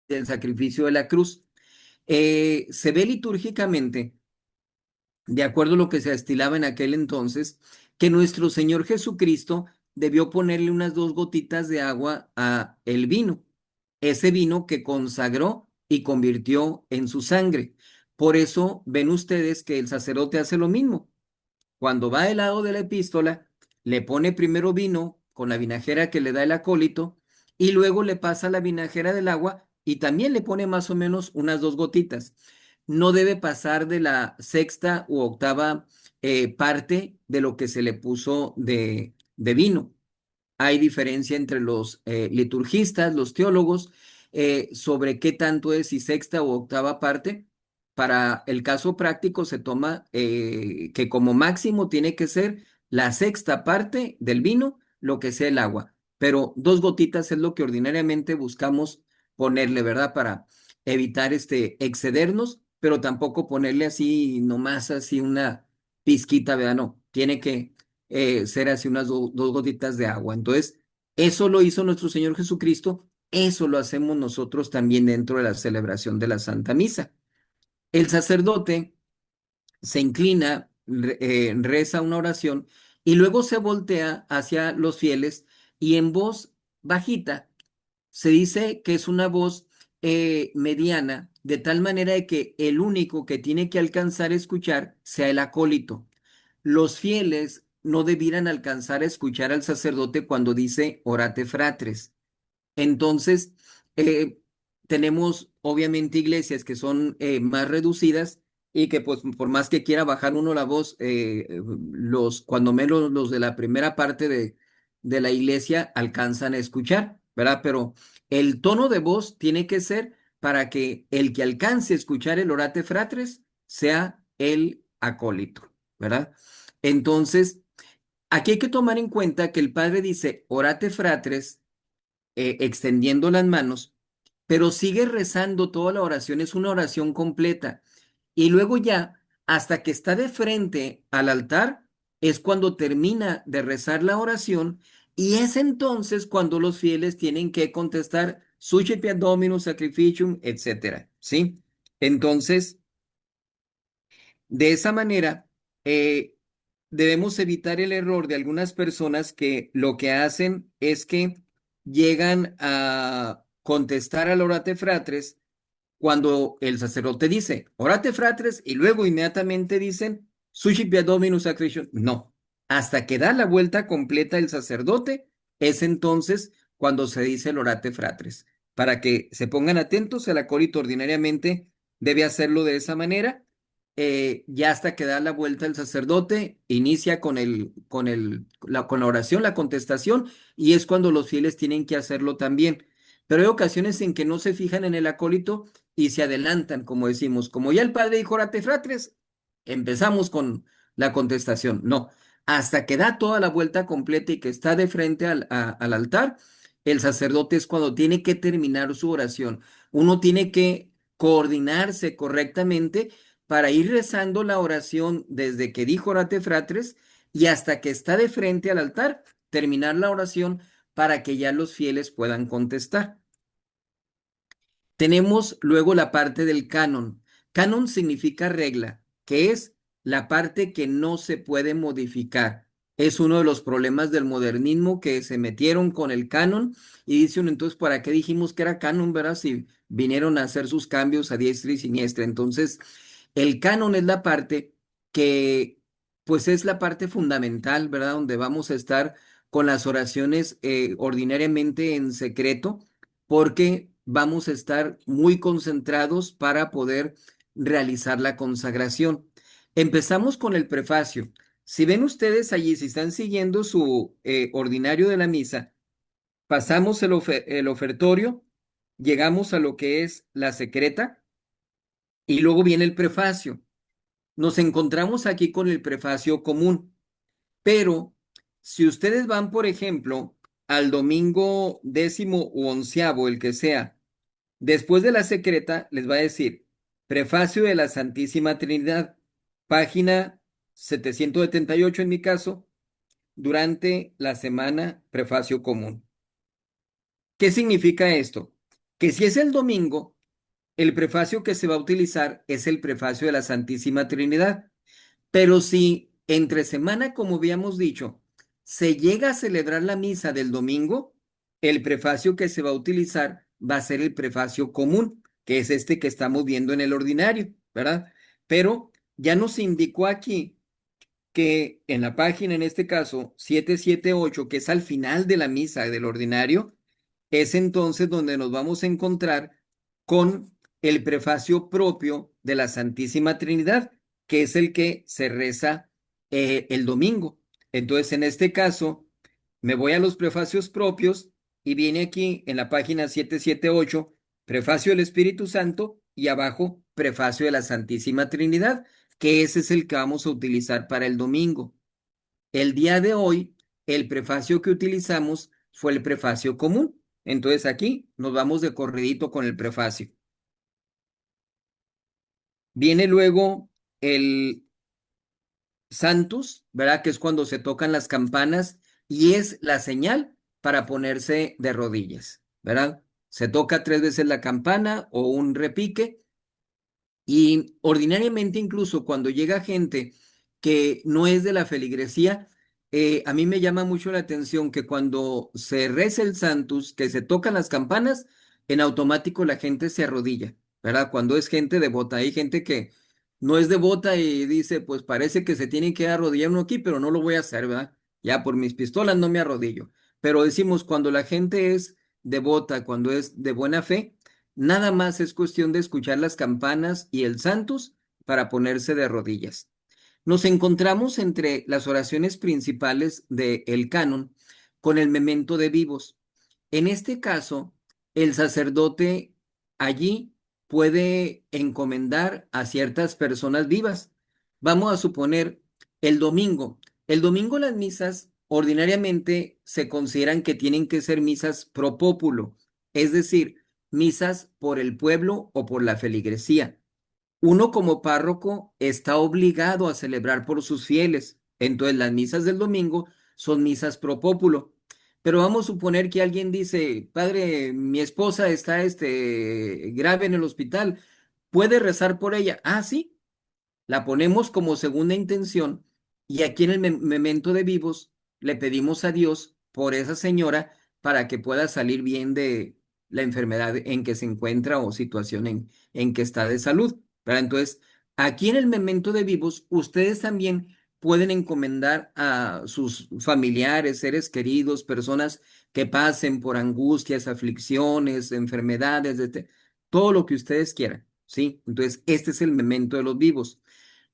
el sacrificio de la cruz. Se ve litúrgicamente, de acuerdo a lo que se estilaba en aquel entonces, que nuestro Señor Jesucristo debió ponerle unas 2 gotitas de agua a el vino, ese vino que consagró y convirtió en su sangre. Por eso ven ustedes que el sacerdote hace lo mismo. Cuando va del lado de la epístola, le pone primero vino con la vinajera que le da el acólito y luego le pasa la vinajera del agua y también le pone más o menos unas 2 gotitas. No debe pasar de la sexta u octava parte de lo que se le puso de vino. Hay diferencia entre los liturgistas, los teólogos, sobre qué tanto es, si sexta o octava parte. Para el caso práctico se toma que como máximo tiene que ser la sexta parte del vino, lo que sea el agua. Pero 2 gotitas es lo que ordinariamente buscamos ponerle, ¿verdad? Para evitar excedernos, pero tampoco ponerle así, nomás así una pizquita, ¿verdad? No, tiene que ser así unas 2 gotitas de agua. Entonces, eso lo hizo nuestro Señor Jesucristo, eso lo hacemos nosotros también dentro de la celebración de la Santa Misa. El sacerdote se inclina, reza una oración y luego se voltea hacia los fieles y en voz bajita se dice que es una voz mediana, de tal manera de que el único que tiene que alcanzar a escuchar sea el acólito. Los fieles no debieran alcanzar a escuchar al sacerdote cuando dice orate fratres. Entonces, eh, tenemos obviamente iglesias que son más reducidas y que pues por más que quiera bajar uno la voz, cuando menos los de la primera parte de la iglesia alcanzan a escuchar, ¿verdad? Pero el tono de voz tiene que ser para que el que alcance a escuchar el orate fratres sea el acólito, ¿verdad? Entonces, aquí hay que tomar en cuenta que el padre dice orate fratres extendiendo las manos, pero sigue rezando toda la oración, es una oración completa. Y luego ya, hasta que está de frente al altar, es cuando termina de rezar la oración y es entonces cuando los fieles tienen que contestar Sucipia Dominus Sacrificium, etcétera, ¿sí? Entonces, de esa manera, eh, debemos evitar el error de algunas personas que lo que hacen es que llegan a contestar al orate fratres cuando el sacerdote dice orate fratres y luego inmediatamente dicen Sucipia Dominus Sacrificium. No, hasta que da la vuelta completa el sacerdote, es entonces cuando se dice el orate fratres. Para que se pongan atentos, el acólito ordinariamente debe hacerlo de esa manera ya hasta que da la vuelta el sacerdote, inicia con la oración, la contestación, y es cuando los fieles tienen que hacerlo también. Pero hay ocasiones en que no se fijan en el acólito y se adelantan, como decimos, como ya el padre dijo orate fratres, empezamos con la contestación. No, hasta que da toda la vuelta completa y que está de frente al altar, el sacerdote es cuando tiene que terminar su oración. Uno tiene que coordinarse correctamente para ir rezando la oración desde que dijo orate fratres y hasta que está de frente al altar, terminar la oración para que ya los fieles puedan contestar. Tenemos luego la parte del canon. Canon significa regla, que es la parte que no se puede modificar. Es uno de los problemas del modernismo que se metieron con el canon y dice uno, entonces, ¿para qué dijimos que era canon, verdad? Si vinieron a hacer sus cambios a diestra y siniestra. Entonces, el canon es la parte que, pues es la parte fundamental, ¿verdad? Donde vamos a estar con las oraciones ordinariamente en secreto porque vamos a estar muy concentrados para poder realizar la consagración. Empezamos con el prefacio. Si ven ustedes allí, si están siguiendo su ordinario de la misa, pasamos el ofertorio, llegamos a lo que es la secreta y luego viene el prefacio. Nos encontramos aquí con el prefacio común, pero si ustedes van, por ejemplo, al domingo 10º u 11º, el que sea, después de la secreta, les va a decir, prefacio de la Santísima Trinidad, página 778 en mi caso, durante la semana, prefacio común. ¿Qué significa esto? Que si es el domingo, el prefacio que se va a utilizar es el prefacio de la Santísima Trinidad. Pero si entre semana, como habíamos dicho, se llega a celebrar la misa del domingo, el prefacio que se va a utilizar va a ser el prefacio común, que es este que estamos viendo en el ordinario, ¿verdad? Pero ya nos indicó aquí que en la página, en este caso, 778, que es al final de la misa del ordinario, es entonces donde nos vamos a encontrar con el prefacio propio de la Santísima Trinidad, que es el que se reza el domingo. Entonces, en este caso, me voy a los prefacios propios y viene aquí en la página 778, prefacio del Espíritu Santo y abajo, prefacio de la Santísima Trinidad, que ese es el que vamos a utilizar para el domingo. El día de hoy, el prefacio que utilizamos fue el prefacio común. Entonces aquí nos vamos de corridito con el prefacio. Viene luego el Santus, ¿verdad? Que es cuando se tocan las campanas y es la señal para ponerse de rodillas, ¿verdad? Se toca 3 veces la campana o un repique. Y ordinariamente, incluso cuando llega gente que no es de la feligresía, a mí me llama mucho la atención que cuando se reza el Santus, que se tocan las campanas, en automático la gente se arrodilla, ¿verdad? Cuando es gente devota, hay gente que no es devota y dice, pues parece que se tiene que arrodillar uno aquí, pero no lo voy a hacer, ¿verdad? Ya por mis pistolas no me arrodillo. Pero decimos, cuando la gente es devota, cuando es de buena fe, nada más es cuestión de escuchar las campanas y el Santus para ponerse de rodillas. Nos encontramos entre las oraciones principales del canon con el memento de vivos. En este caso, el sacerdote allí puede encomendar a ciertas personas vivas. Vamos a suponer el domingo. El domingo las misas ordinariamente se consideran que tienen que ser misas pro populo, es decir, misas por el pueblo o por la feligresía. Uno como párroco está obligado a celebrar por sus fieles. Entonces las misas del domingo son misas pro populo. Pero vamos a suponer que alguien dice, padre, mi esposa está grave en el hospital, ¿puede rezar por ella? Ah, sí, la ponemos como segunda intención y aquí en el memento de vivos le pedimos a Dios por esa señora para que pueda salir bien de la enfermedad en que se encuentra o situación en que está de salud. Pero entonces, aquí en el memento de vivos, ustedes también pueden encomendar a sus familiares, seres queridos, personas que pasen por angustias, aflicciones, enfermedades, todo lo que ustedes quieran, ¿sí? Entonces, este es el memento de los vivos.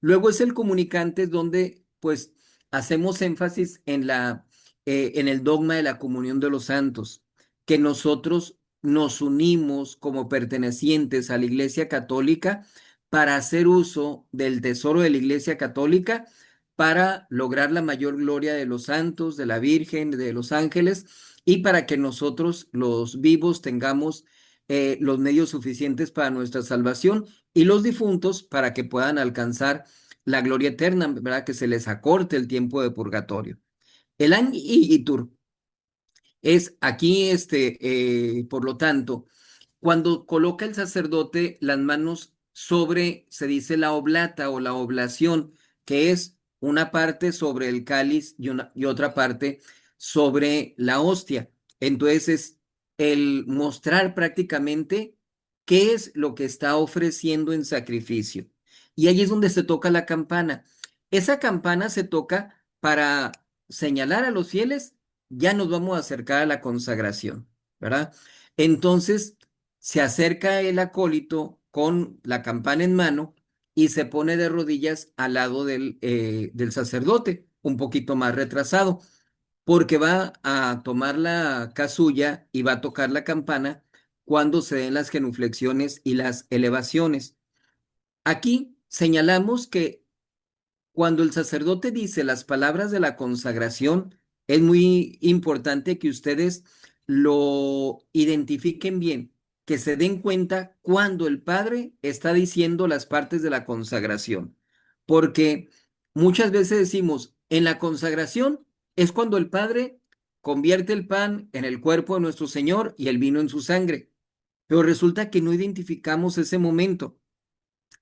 Luego es el comunicante donde pues hacemos énfasis en el dogma de la comunión de los santos, que nosotros nos unimos como pertenecientes a la Iglesia Católica para hacer uso del tesoro de la Iglesia Católica para lograr la mayor gloria de los santos, de la Virgen, de los ángeles, y para que nosotros, los vivos, tengamos los medios suficientes para nuestra salvación y los difuntos para que puedan alcanzar la gloria eterna, ¿verdad? Que se les acorte el tiempo de purgatorio. El Itur es aquí, por lo tanto, cuando coloca el sacerdote las manos sobre, se dice la oblata o la oblación, que es una parte sobre el cáliz y otra parte sobre la hostia. Entonces es el mostrar prácticamente qué es lo que está ofreciendo en sacrificio. Y ahí es donde se toca la campana. Esa campana se toca para señalar a los fieles, ya nos vamos a acercar a la consagración, ¿verdad? Entonces, se acerca el acólito con la campana en mano y se pone de rodillas al lado del sacerdote, un poquito más retrasado, porque va a tomar la casulla y va a tocar la campana cuando se den las genuflexiones y las elevaciones. Aquí señalamos que cuando el sacerdote dice las palabras de la consagración, es muy importante que ustedes lo identifiquen bien, que se den cuenta cuando el Padre está diciendo las partes de la consagración. Porque muchas veces decimos, en la consagración es cuando el Padre convierte el pan en el cuerpo de nuestro Señor y el vino en su sangre. Pero resulta que no identificamos ese momento.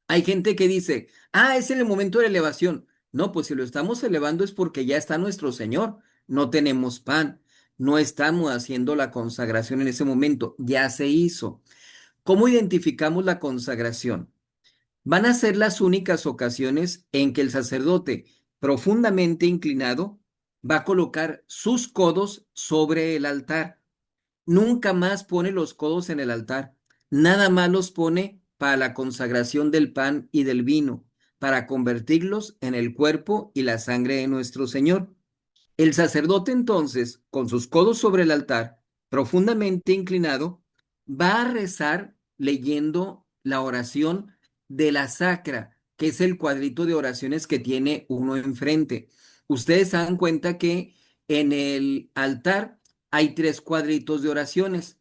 Hay gente que dice, es en el momento de la elevación. No, pues si lo estamos elevando es porque ya está nuestro Señor. No tenemos pan. No estamos haciendo la consagración en ese momento. Ya se hizo. ¿Cómo identificamos la consagración? Van a ser las únicas ocasiones en que el sacerdote, profundamente inclinado, va a colocar sus codos sobre el altar. Nunca más pone los codos en el altar, nada más los pone para la consagración del pan y del vino, para convertirlos en el cuerpo y la sangre de nuestro Señor. El sacerdote entonces, con sus codos sobre el altar, profundamente inclinado, va a rezar leyendo la oración de la sacra, que es el cuadrito de oraciones que tiene uno enfrente. Ustedes se dan cuenta que en el altar hay tres cuadritos de oraciones,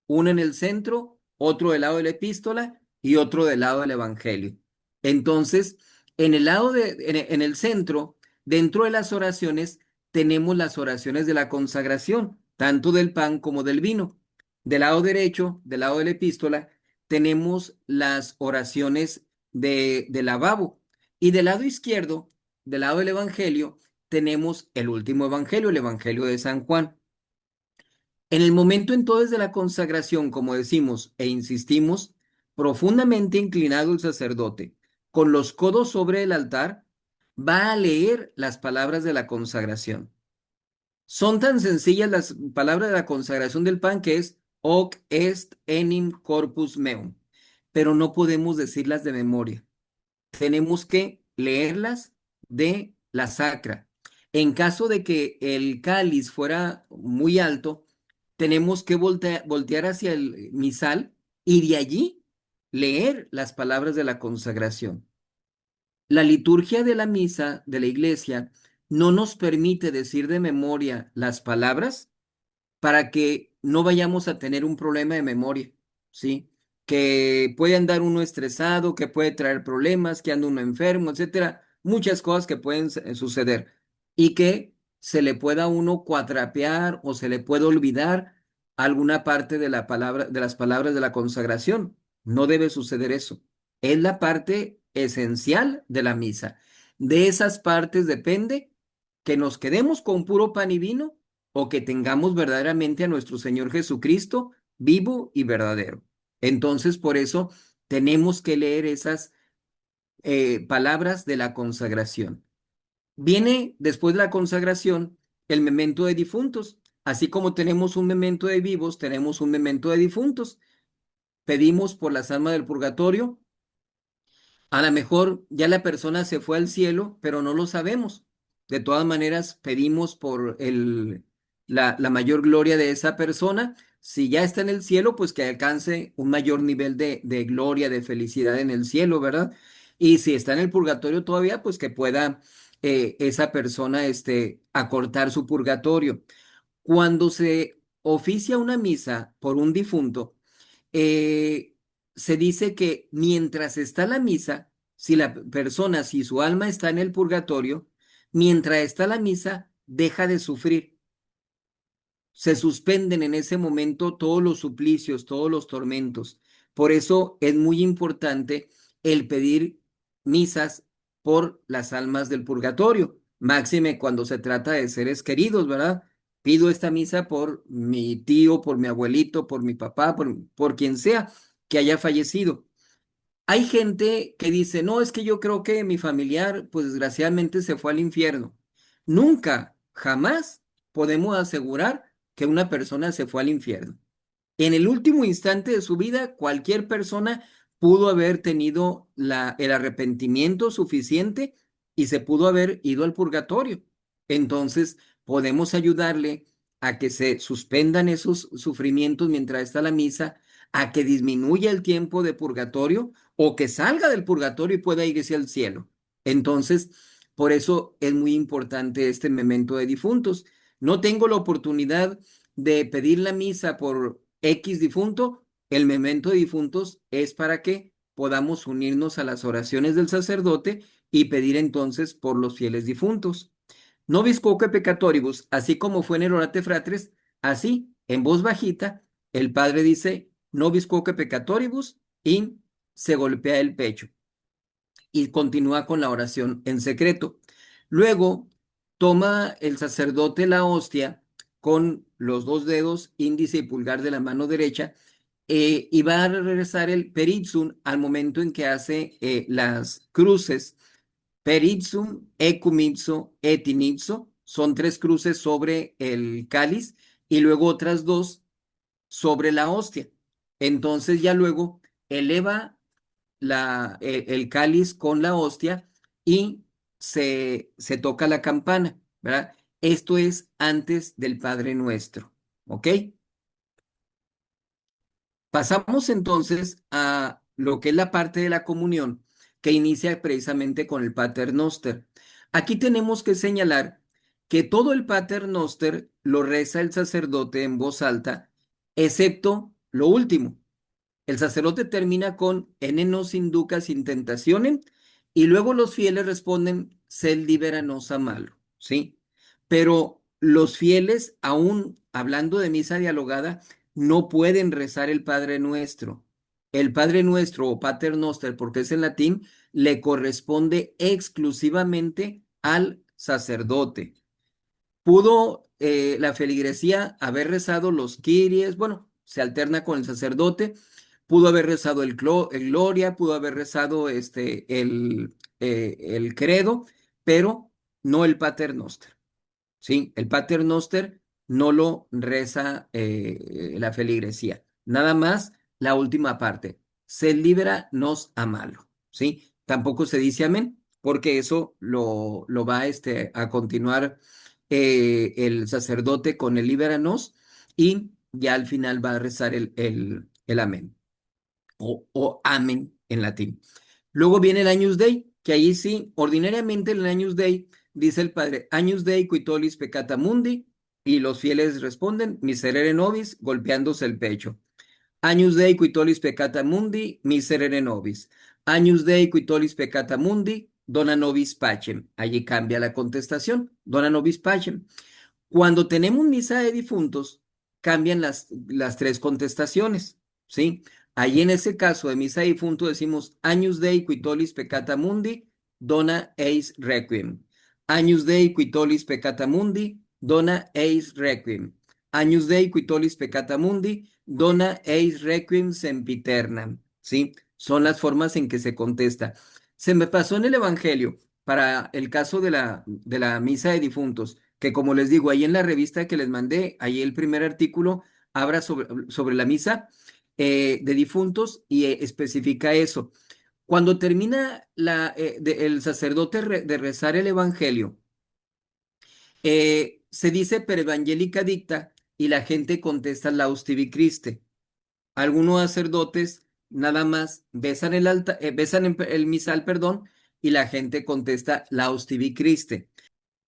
uno en el centro, otro del lado de la epístola y otro del lado del evangelio. Entonces, en el centro, dentro de las oraciones, tenemos las oraciones de la consagración, tanto del pan como del vino. Del lado derecho, del lado de la epístola, tenemos las oraciones de lavabo. Y del lado izquierdo, del lado del evangelio, tenemos el último evangelio, el evangelio de San Juan. En el momento entonces de la consagración, como decimos e insistimos, profundamente inclinado el sacerdote, con los codos sobre el altar, va a leer las palabras de la consagración. Son tan sencillas las palabras de la consagración del pan que es hoc est enim corpus meum, pero no podemos decirlas de memoria. Tenemos que leerlas de la sacra. En caso de que el cáliz fuera muy alto, tenemos que voltear hacia el misal y de allí leer las palabras de la consagración. La liturgia de la misa de la iglesia no nos permite decir de memoria las palabras para que no vayamos a tener un problema de memoria, ¿sí? Que puede andar uno estresado, que puede traer problemas, que anda uno enfermo, etcétera. Muchas cosas que pueden suceder y que se le pueda a uno cuatrapear o se le puede olvidar alguna parte de la palabra, de las palabras de la consagración. No debe suceder eso. Es la parte esencial de la misa. De esas partes depende que nos quedemos con puro pan y vino o que tengamos verdaderamente a nuestro Señor Jesucristo vivo y verdadero. Entonces, por eso tenemos que leer esas palabras de la consagración. Viene después de la consagración el memento de difuntos. Así como tenemos un memento de vivos, tenemos un memento de difuntos. Pedimos por las almas del purgatorio A lo mejor ya la persona se fue al cielo, pero no lo sabemos. De todas maneras, pedimos por la mayor gloria de esa persona. Si ya está en el cielo, pues que alcance un mayor nivel de gloria, de felicidad en el cielo, ¿verdad? Y si está en el purgatorio todavía, pues que pueda esa persona acortar su purgatorio. Cuando se oficia una misa por un difunto, eh, se dice que mientras está la misa, si la persona, si su alma está en el purgatorio, mientras está la misa, deja de sufrir. Se suspenden en ese momento todos los suplicios, todos los tormentos. Por eso es muy importante el pedir misas por las almas del purgatorio, máxime cuando se trata de seres queridos, ¿verdad? Pido esta misa por mi tío, por mi abuelito, por mi papá, por quien sea que haya fallecido. Hay gente que dice, no, es que yo creo que mi familiar, pues desgraciadamente se fue al infierno. Nunca, jamás podemos asegurar que una persona se fue al infierno. En el último instante de su vida, cualquier persona pudo haber tenido el arrepentimiento suficiente y se pudo haber ido al purgatorio. Entonces, podemos ayudarle a que se suspendan esos sufrimientos mientras está la misa, a que disminuya el tiempo de purgatorio o que salga del purgatorio y pueda irse al cielo. Entonces, por eso es muy importante este memento de difuntos. No tengo la oportunidad de pedir la misa por X difunto, el memento de difuntos es para que podamos unirnos a las oraciones del sacerdote y pedir entonces por los fieles difuntos. Nobis quoque peccatoribus, así como fue en el Orate Fratres, así, en voz bajita, el padre dice Nobis quoque peccatoribus y se golpea el pecho y continúa con la oración en secreto. Luego toma el sacerdote la hostia con los dos dedos, índice y pulgar de la mano derecha, y va a regresar el peritzum al momento en que hace las cruces. Peritzum, ecumipso, etinipso, son tres cruces sobre el cáliz y luego otras dos sobre la hostia. Entonces ya luego eleva el cáliz con la hostia y se toca la campana, ¿verdad? Esto es antes del Padre Nuestro, ¿ok? Pasamos entonces a lo que es la parte de la comunión, que inicia precisamente con el Pater Noster. Aquí tenemos que señalar que todo el Pater Noster lo reza el sacerdote en voz alta, excepto lo último. El sacerdote termina con Ene nos inducas in tentationem y luego los fieles responden sed liberanos a malo, ¿sí? Pero los fieles, aún hablando de misa dialogada, no pueden rezar el Padre Nuestro. El Padre Nuestro o Pater Noster, porque es en latín, le corresponde exclusivamente al sacerdote. Pudo la feligresía haber rezado los Kyries, bueno, se alterna con el sacerdote, pudo haber rezado el Gloria, pudo haber rezado el Credo, pero no el Pater Noster. ¿Sí? El Pater Noster no lo reza la feligresía. Nada más la última parte. Se libera nos a malo. ¿Sí? Tampoco se dice amén, porque eso lo va a continuar el sacerdote con el libéranos y ya al final va a rezar el amén o amén en latín. Luego viene el Agnus Dei, que ahí sí, ordinariamente en el Agnus Dei dice el padre, Agnus Dei qui tollis peccata mundi, y los fieles responden, miserere nobis, golpeándose el pecho. Agnus Dei qui tollis peccata mundi, miserere nobis. Agnus Dei qui tollis peccata mundi, dona nobis pacem. Allí cambia la contestación, dona nobis pacem. Cuando tenemos misa de difuntos, cambian las tres contestaciones, ¿sí? Ahí en ese caso de misa de difuntos decimos Agnus Dei qui tollis peccata mundi, dona eis requiem. Agnus Dei qui tollis peccata mundi, dona eis requiem. Agnus Dei qui tollis peccata mundi, dona eis requiem sempiternam, ¿sí? Son las formas en que se contesta. Se me pasó en el Evangelio para el caso de la misa de difuntos que como les digo, ahí en la revista que les mandé, ahí el primer artículo habla sobre la misa de difuntos y especifica eso. Cuando termina el sacerdote de rezar el evangelio, se dice per evangelica dicta y la gente contesta Laus tibi Christe. Algunos sacerdotes nada más besan besan el misal, perdón, y la gente contesta Laus tibi Christe.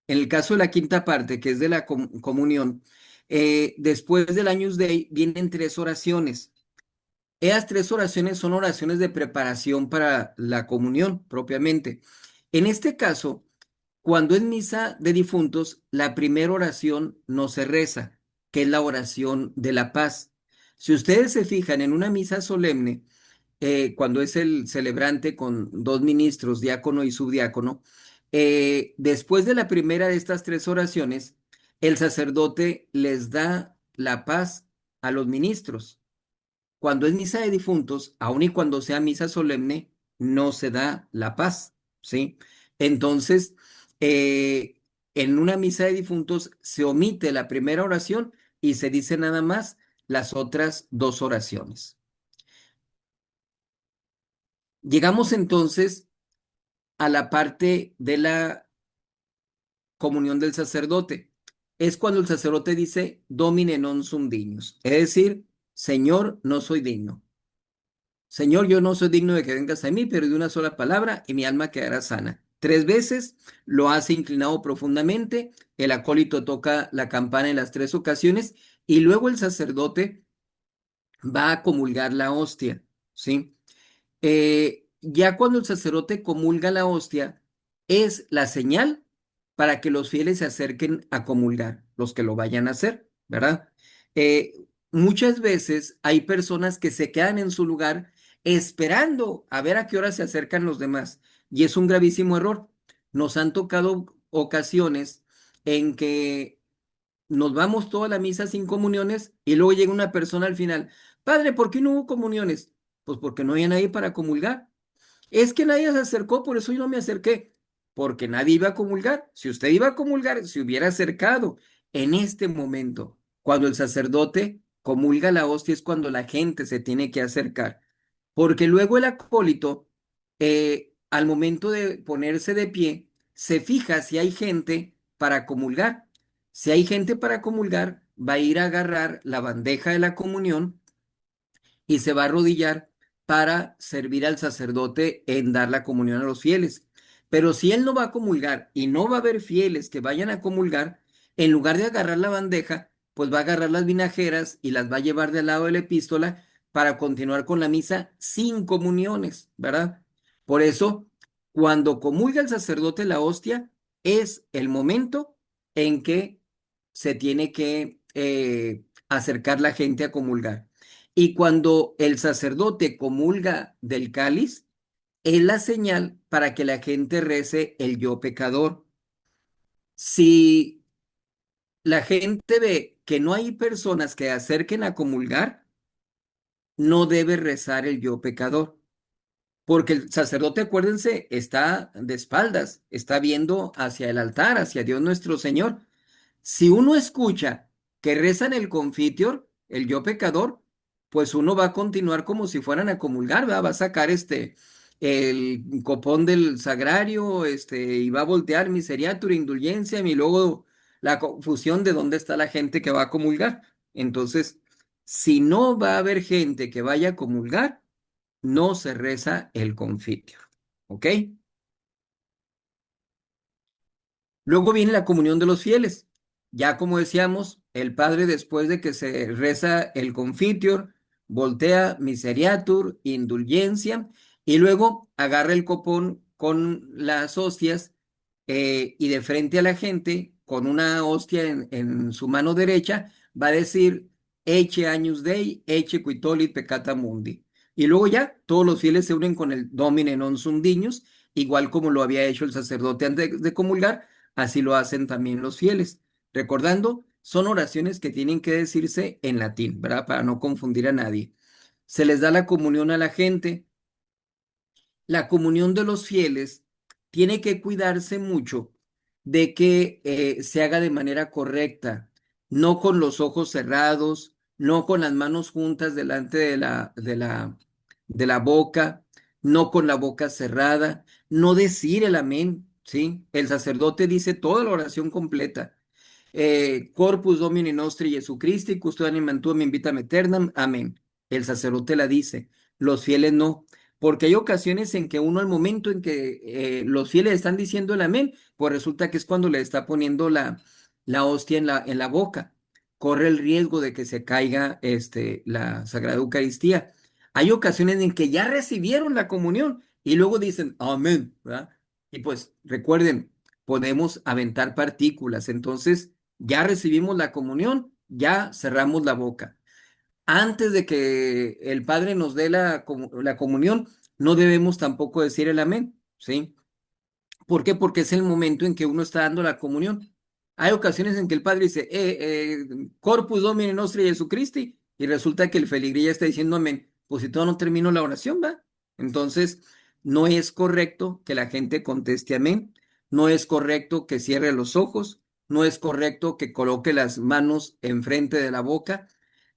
En el caso de la quinta parte, que es de la comunión, después del Agnus Dei vienen tres oraciones. Esas tres oraciones son oraciones de preparación para la comunión propiamente. En este caso, cuando es misa de difuntos, la primera oración no se reza, que es la oración de la paz. Si ustedes se fijan en una misa solemne, cuando es el celebrante con dos ministros, diácono y subdiácono, después de la primera de estas tres oraciones, el sacerdote les da la paz a los ministros. Cuando es misa de difuntos, aun y cuando sea misa solemne, no se da la paz, ¿sí? Entonces, eh, en una misa de difuntos se omite la primera oración y se dice nada más las otras dos oraciones. Llegamos entonces a la parte de la comunión del sacerdote. Es cuando el sacerdote dice Domine non sum dignus, es decir, Señor, no soy digno. Señor, yo no soy digno de que vengas a mí, pero de una sola palabra y mi alma quedará sana. Tres veces lo hace inclinado profundamente, el acólito toca la campana en las tres ocasiones y luego el sacerdote va a comulgar la hostia, ¿sí? Ya cuando el sacerdote comulga la hostia, es la señal para que los fieles se acerquen a comulgar, los que lo vayan a hacer, ¿verdad? Muchas veces hay personas que se quedan en su lugar esperando a ver a qué hora se acercan los demás, y es un gravísimo error. Nos han tocado ocasiones en que nos vamos toda la misa sin comuniones y luego llega una persona al final. Padre, ¿por qué no hubo comuniones? Pues porque no había nadie para comulgar. Es que nadie se acercó, por eso yo no me acerqué, porque nadie iba a comulgar. Si usted iba a comulgar, se hubiera acercado. En este momento, cuando el sacerdote comulga la hostia, es cuando la gente se tiene que acercar, porque luego el acólito, al momento de ponerse de pie, se fija si hay gente para comulgar. Si hay gente para comulgar, va a ir a agarrar la bandeja de la comunión y se va a arrodillar para servir al sacerdote en dar la comunión a los fieles. Pero si él no va a comulgar y no va a haber fieles que vayan a comulgar, en lugar de agarrar la bandeja, pues va a agarrar las vinajeras y las va a llevar del lado de la epístola para continuar con la misa sin comuniones, ¿verdad? Por eso, cuando comulga el sacerdote la hostia, es el momento en que se tiene que acercar la gente a comulgar. Y cuando el sacerdote comulga del cáliz, es la señal para que la gente rece el yo pecador. Si la gente ve que no hay personas que acerquen a comulgar, no debe rezar el yo pecador, porque el sacerdote, acuérdense, está de espaldas, está viendo hacia el altar, hacia Dios nuestro Señor. Si uno escucha que rezan el confiteor, el yo pecador, pues uno va a continuar como si fueran a comulgar, ¿verdad? Va a sacar el copón del sagrario, y va a voltear miseriatura, indulgencia, y luego la confusión de dónde está la gente que va a comulgar. Entonces, si no va a haber gente que vaya a comulgar, no se reza el confiteor, ¿ok? Luego viene la comunión de los fieles. Ya como decíamos, el padre después de que se reza el confiteor, voltea miseriatur, indulgencia, y luego agarra el copón con las hostias y de frente a la gente, con una hostia en su mano derecha, va a decir, Ecce agnus Dei, ecce qui tollit peccata mundi. Y luego ya todos los fieles se unen con el Domine non sum dignus, igual como lo había hecho el sacerdote antes de comulgar. Así lo hacen también los fieles. Recordando, son oraciones que tienen que decirse en latín, ¿verdad? Para no confundir a nadie. Se les da la comunión a la gente. La comunión de los fieles tiene que cuidarse mucho de que se haga de manera correcta, no con los ojos cerrados, no con las manos juntas delante de la boca, no con la boca cerrada, no decir el amén, ¿sí? El sacerdote dice toda la oración completa. Corpus Domini Nostri Jesucristi, custodiam tuam in vitam aeternam, amén. El sacerdote la dice, los fieles no, porque hay ocasiones en que uno al momento en que los fieles están diciendo el amén, pues resulta que es cuando le está poniendo la hostia en la boca. Corre el riesgo de que se caiga la Sagrada Eucaristía. Hay ocasiones en que ya recibieron la comunión y luego dicen amén, ¿verdad? Y pues recuerden, podemos aventar partículas, entonces ya recibimos la comunión, ya cerramos la boca. Antes de que el Padre nos dé la comunión, no debemos tampoco decir el amén, ¿sí? ¿Por qué? Porque es el momento en que uno está dando la comunión. Hay ocasiones en que el padre dice, Corpus Domini Nostri Jesucristi, y resulta que el feligrés ya está diciendo amén. Pues si todavía no termino la oración, ¿va? Entonces, no es correcto que la gente conteste amén, no es correcto que cierre los ojos, no es correcto que coloque las manos enfrente de la boca,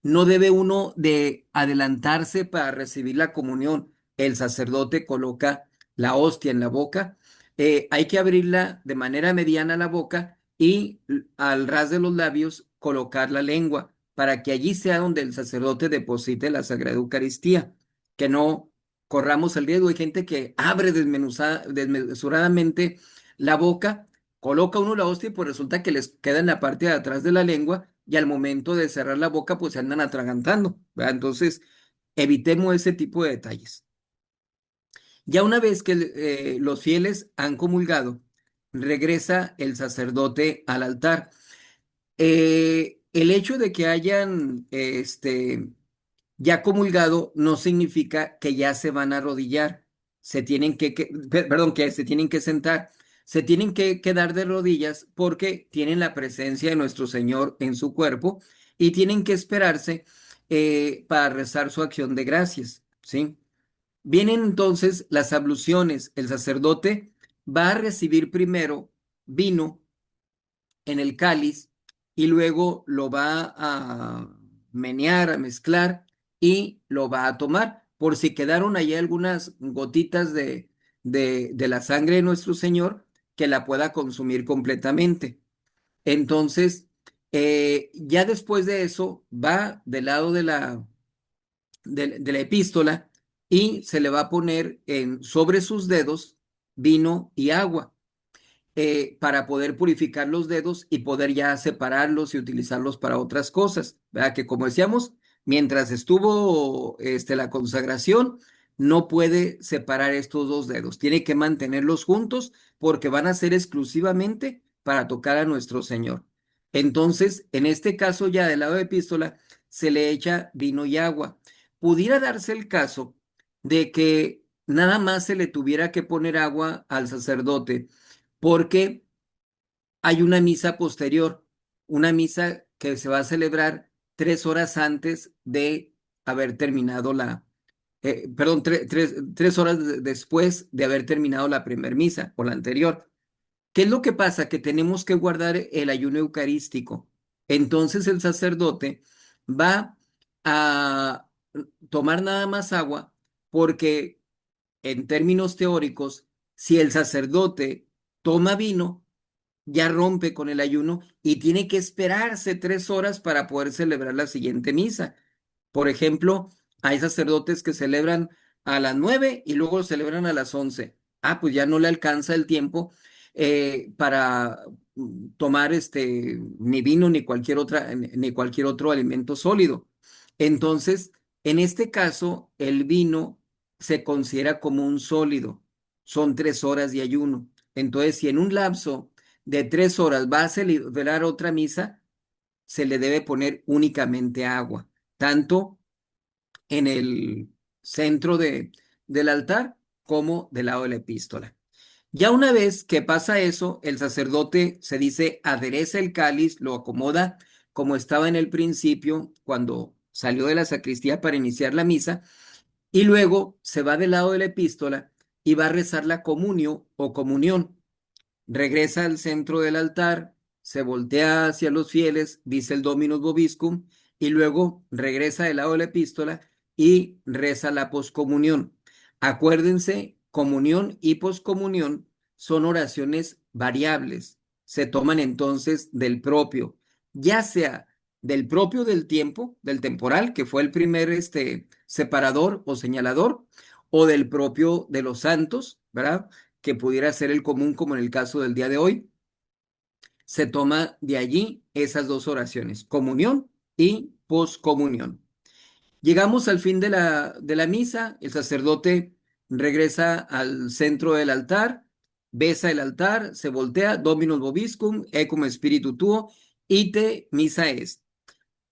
no debe uno de adelantarse para recibir la comunión. El sacerdote coloca la hostia en la boca, hay que abrirla de manera mediana la boca y al ras de los labios colocar la lengua para que allí sea donde el sacerdote deposite la Sagrada Eucaristía, que no corramos el riesgo. Hay gente que abre desmesuradamente la boca, coloca uno la hostia y pues resulta que les queda en la parte de atrás de la lengua y al momento de cerrar la boca pues se andan atragantando, ¿verdad? Entonces, evitemos ese tipo de detalles. Ya una vez que los fieles han comulgado, regresa el sacerdote al altar. El hecho de que hayan ya comulgado no significa que ya se van a arrodillar, se tienen perdón, que se tienen que sentar, se tienen que quedar de rodillas porque tienen la presencia de nuestro Señor en su cuerpo y tienen que esperarse para rezar su acción de gracias, ¿sí? Vienen entonces las abluciones. El sacerdote va a recibir primero vino en el cáliz y luego lo va a menear, a mezclar y lo va a tomar. Por si quedaron allí algunas gotitas de la sangre de nuestro Señor, que la pueda consumir completamente. Entonces, ya después de eso, va del lado de la epístola y se le va a poner sobre sus dedos vino y agua para poder purificar los dedos y poder ya separarlos y utilizarlos para otras cosas, ¿verdad? Que como decíamos, mientras estuvo la consagración, no puede separar estos dos dedos, tiene que mantenerlos juntos porque van a ser exclusivamente para tocar a nuestro Señor. Entonces, en este caso ya del lado de epístola, se le echa vino y agua. Pudiera darse el caso de que nada más se le tuviera que poner agua al sacerdote porque hay una misa posterior, una misa que se va a celebrar 3 horas antes de haber terminado perdón, 3 horas después de haber terminado la primer misa o la anterior. ¿Qué es lo que pasa? Que tenemos que guardar el ayuno eucarístico. Entonces el sacerdote va a tomar nada más agua porque en términos teóricos, si el sacerdote toma vino, ya rompe con el ayuno y tiene que esperarse 3 horas para poder celebrar la siguiente misa. Por ejemplo, hay sacerdotes que celebran a las 9 y luego celebran a las 11. Ah, pues ya no le alcanza el tiempo para tomar ni vino ni cualquier otro alimento sólido. Entonces, en este caso, el vino se considera como un sólido. Son 3 horas de ayuno. Entonces, si en un lapso de 3 horas va a celebrar otra misa, se le debe poner únicamente agua, tanto en el centro del altar como del lado de la epístola. Ya una vez que pasa eso, el sacerdote se dice adereza el cáliz, lo acomoda como estaba en el principio cuando salió de la sacristía para iniciar la misa y luego se va del lado de la epístola y va a rezar la comunio o comunión. Regresa al centro del altar, se voltea hacia los fieles, dice el Dominus Vobiscum, y luego regresa del lado de la epístola y reza la poscomunión. Acuérdense, comunión y poscomunión son oraciones variables. Se toman entonces del propio, ya sea del propio del tiempo, del temporal, que fue el primer separador o señalador, o del propio de los santos, ¿verdad? Que pudiera ser el común, como en el caso del día de hoy. Se toma de allí esas dos oraciones, comunión y poscomunión. Llegamos al fin de la misa, el sacerdote regresa al centro del altar, besa el altar, se voltea, Dominus vobiscum, ecum spiritu tuo, ite misa est.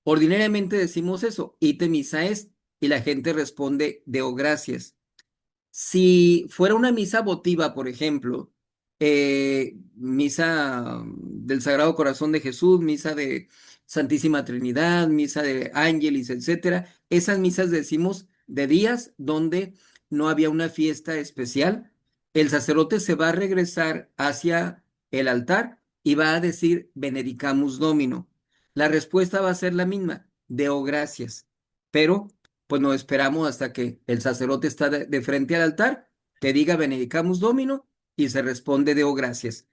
Ordinariamente decimos eso, ite misa est, y la gente responde, deo gracias. Si fuera una misa votiva, por ejemplo, misa del Sagrado Corazón de Jesús, misa de Santísima Trinidad, misa de Ángeles, etcétera, esas misas decimos de días donde no había una fiesta especial, el sacerdote se va a regresar hacia el altar y va a decir Benedicamus Domino. La respuesta va a ser la misma, Deo gracias, pero pues nos esperamos hasta que el sacerdote está de frente al altar, te diga Benedicamus Domino y se responde Deo gracias.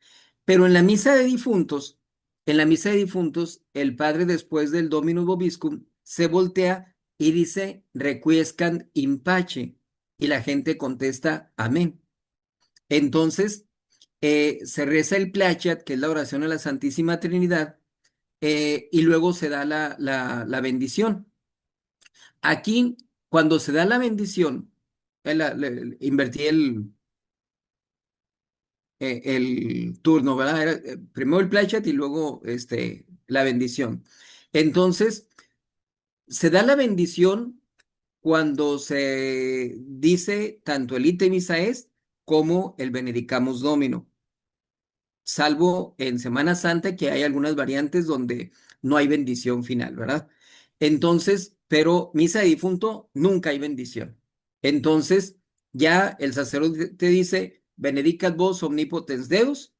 Pero en la misa de difuntos, el padre después del Dominus Vobiscum se voltea y dice Requiescant in pace y la gente contesta Amén. Entonces se reza el Placiat, que es la oración a la Santísima Trinidad, y luego se da la bendición. Aquí, cuando se da la bendición, invertí el turno, ¿verdad? Era, primero el plachat y luego la bendición. Entonces, se da la bendición cuando se dice tanto el ite missa est como el benedicamus domino, salvo en Semana Santa que hay algunas variantes donde no hay bendición final, ¿verdad? Entonces, pero misa de difunto nunca hay bendición. Entonces, ya el sacerdote te dice, benedicat vos omnipotens Deus,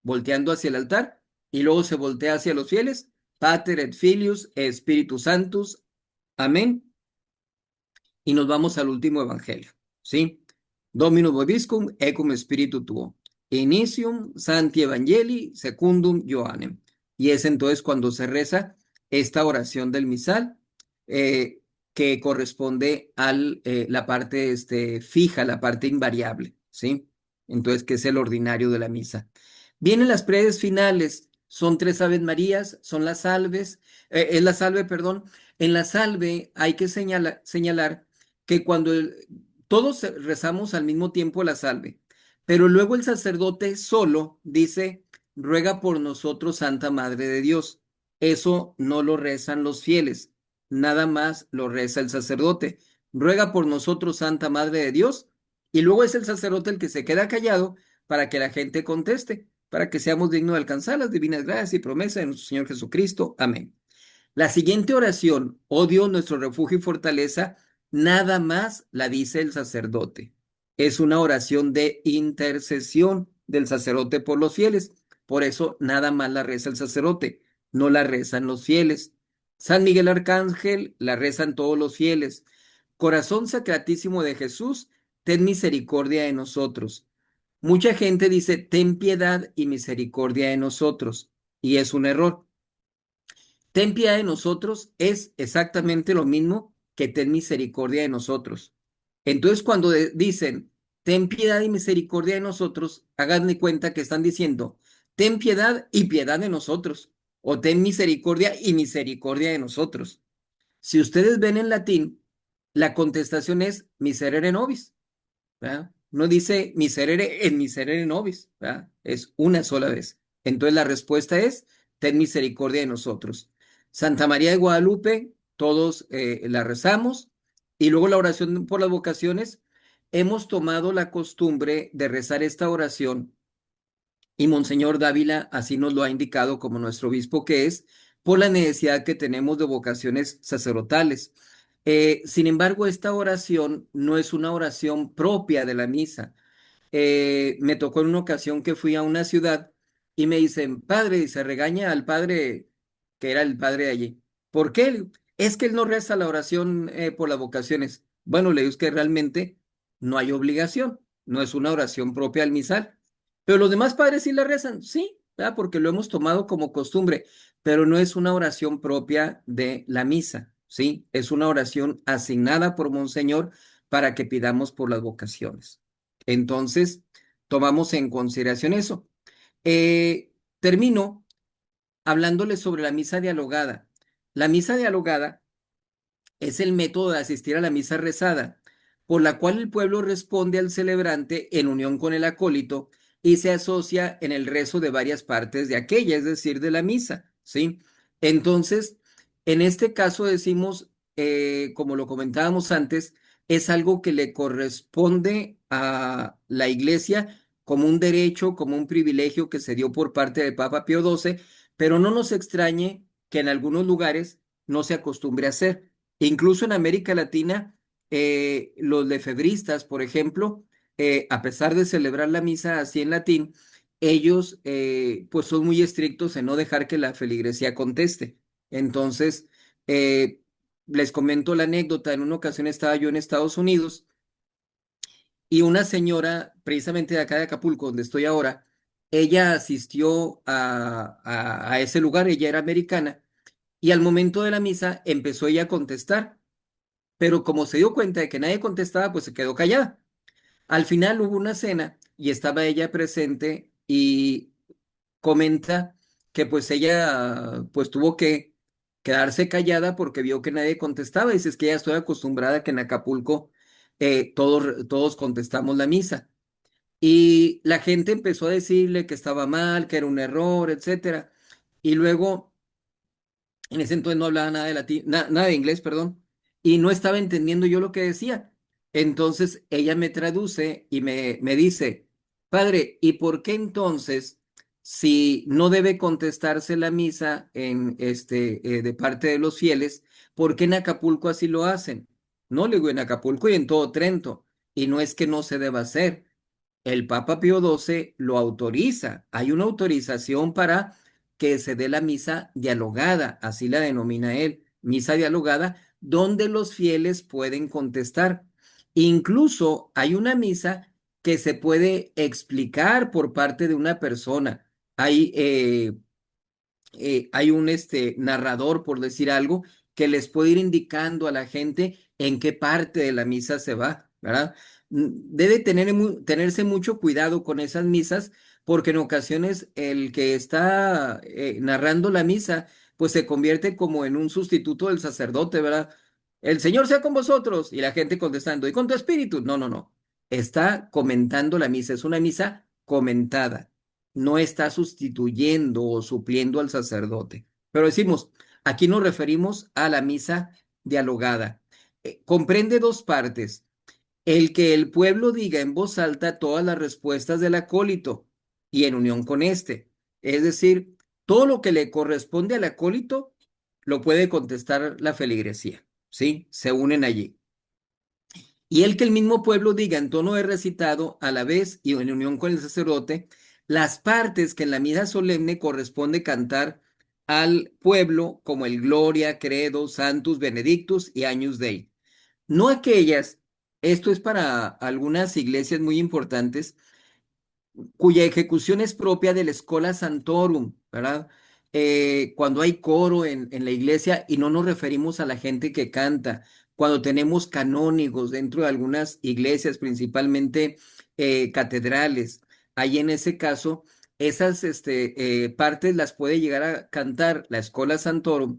volteando hacia el altar, y luego se voltea hacia los fieles, Pater et Filius et Spiritus Sanctus, amén, y nos vamos al último evangelio, ¿sí? Dominus vobiscum, ecum spiritu tuo. Initium Sancti Evangelii secundum Johannem. Y es entonces cuando se reza esta oración del misal, que corresponde a la parte fija, la parte invariable, ¿sí? Entonces, que es el ordinario de la misa. Vienen las preces finales, son tres Aves Marías, son las salves, es la salve, perdón. En la salve hay que señalar que cuando todos rezamos al mismo tiempo la salve, pero luego el sacerdote solo dice, ruega por nosotros, Santa Madre de Dios. Eso no lo rezan los fieles, nada más lo reza el sacerdote. Ruega por nosotros, Santa Madre de Dios, y luego es el sacerdote el que se queda callado para que la gente conteste, para que seamos dignos de alcanzar las divinas gracias y promesas de nuestro Señor Jesucristo. Amén. La siguiente oración, oh Dios, nuestro refugio y fortaleza, nada más la dice el sacerdote. Es una oración de intercesión del sacerdote por los fieles. Por eso nada más la reza el sacerdote, no la rezan los fieles. San Miguel Arcángel la rezan todos los fieles. Corazón sacratísimo de Jesús, ten misericordia de nosotros. Mucha gente dice, ten piedad y misericordia de nosotros, y es un error. Ten piedad de nosotros es exactamente lo mismo que ten misericordia de nosotros. Entonces, cuando dicen, ten piedad y misericordia de nosotros, háganme cuenta que están diciendo, ten piedad y piedad de nosotros, o ten misericordia y misericordia de nosotros. Si ustedes ven en latín, la contestación es miserere nobis, ¿verdad? No dice miserere en miserere nobis, ¿verdad? Es una sola vez. Entonces la respuesta es, ten misericordia de nosotros. Santa María de Guadalupe, todos la rezamos. Y luego la oración por las vocaciones. Hemos tomado la costumbre de rezar esta oración y Monseñor Dávila así nos lo ha indicado como nuestro obispo que es, por la necesidad que tenemos de vocaciones sacerdotales. Sin embargo, esta oración no es una oración propia de la misa. Me tocó en una ocasión que fui a una ciudad y me dicen, padre, y se regaña al padre, que era el padre de allí. ¿Por qué? Es que él no reza la oración por las vocaciones. Bueno, le digo es que realmente no hay obligación, no es una oración propia al misal. Pero los demás padres sí la rezan, sí, ¿verdad? Porque lo hemos tomado como costumbre, pero no es una oración propia de la misa, ¿sí? Es una oración asignada por Monseñor para que pidamos por las vocaciones. Entonces, tomamos en consideración eso. Termino hablándoles sobre la misa dialogada. La misa dialogada es el método de asistir a la misa rezada, por la cual el pueblo responde al celebrante en unión con el acólito y se asocia en el rezo de varias partes de aquella, es decir, de la misa, ¿sí? Entonces, en este caso decimos, como lo comentábamos antes, es algo que le corresponde a la Iglesia como un derecho, como un privilegio que se dio por parte del Papa Pío XII, pero no nos extrañe que en algunos lugares no se acostumbre a hacer. Incluso en América Latina, los lefebristas, por ejemplo, a pesar de celebrar la misa así en latín, ellos pues son muy estrictos en no dejar que la feligresía conteste. Entonces, eh, les comento la anécdota. En una ocasión estaba yo en Estados Unidos y una señora, precisamente de acá de Acapulco, donde estoy ahora, ella asistió a ese lugar, ella era americana, y al momento de la misa empezó ella a contestar, pero como se dio cuenta de que nadie contestaba, pues se quedó callada. Al final hubo una cena y estaba ella presente y comenta que pues ella pues tuvo que quedarse callada porque vio que nadie contestaba. Dice, es que ya estoy acostumbrada a que en Acapulco todos contestamos la misa. Y la gente empezó a decirle que estaba mal, que era un error, etcétera. Y luego en ese entonces no hablaba nada de latín, nada de inglés, perdón, y no estaba entendiendo yo lo que decía. Entonces ella me traduce y me dice, padre, ¿y por qué entonces, si no debe contestarse la misa de parte de los fieles, por qué en Acapulco así lo hacen? No, le digo, en Acapulco y en todo Trento, y no es que no se deba hacer. El Papa Pío XII lo autoriza. Hay una autorización para que se dé la misa dialogada, así la denomina él, misa dialogada, donde los fieles pueden contestar. Incluso hay una misa que se puede explicar por parte de una persona. Hay un narrador, por decir algo, que les puede ir indicando a la gente en qué parte de la misa se va, ¿verdad? Debe tenerse mucho cuidado con esas misas, porque en ocasiones el que está narrando la misa, pues se convierte como en un sustituto del sacerdote, ¿verdad? El Señor sea con vosotros, y la gente contestando, ¿y con tu espíritu? No, no, no. Está comentando la misa, es una misa comentada, no está sustituyendo o supliendo al sacerdote. Pero decimos, aquí nos referimos a la misa dialogada. Comprende dos partes. El que el pueblo diga en voz alta todas las respuestas del acólito y en unión con éste. Es decir, todo lo que le corresponde al acólito lo puede contestar la feligresía. ¿Sí? Se unen allí. Y el que el mismo pueblo diga en tono de recitado a la vez y en unión con el sacerdote las partes que en la misa solemne corresponde cantar al pueblo, como el Gloria, Credo, Santus, Benedictus y Agnus Dei. No aquellas, esto es para algunas iglesias muy importantes, cuya ejecución es propia de la Schola Santorum, ¿verdad? Cuando hay coro en la iglesia, y no nos referimos a la gente que canta, cuando tenemos canónigos dentro de algunas iglesias, principalmente catedrales, ahí en ese caso, esas partes las puede llegar a cantar la Schola Santorum,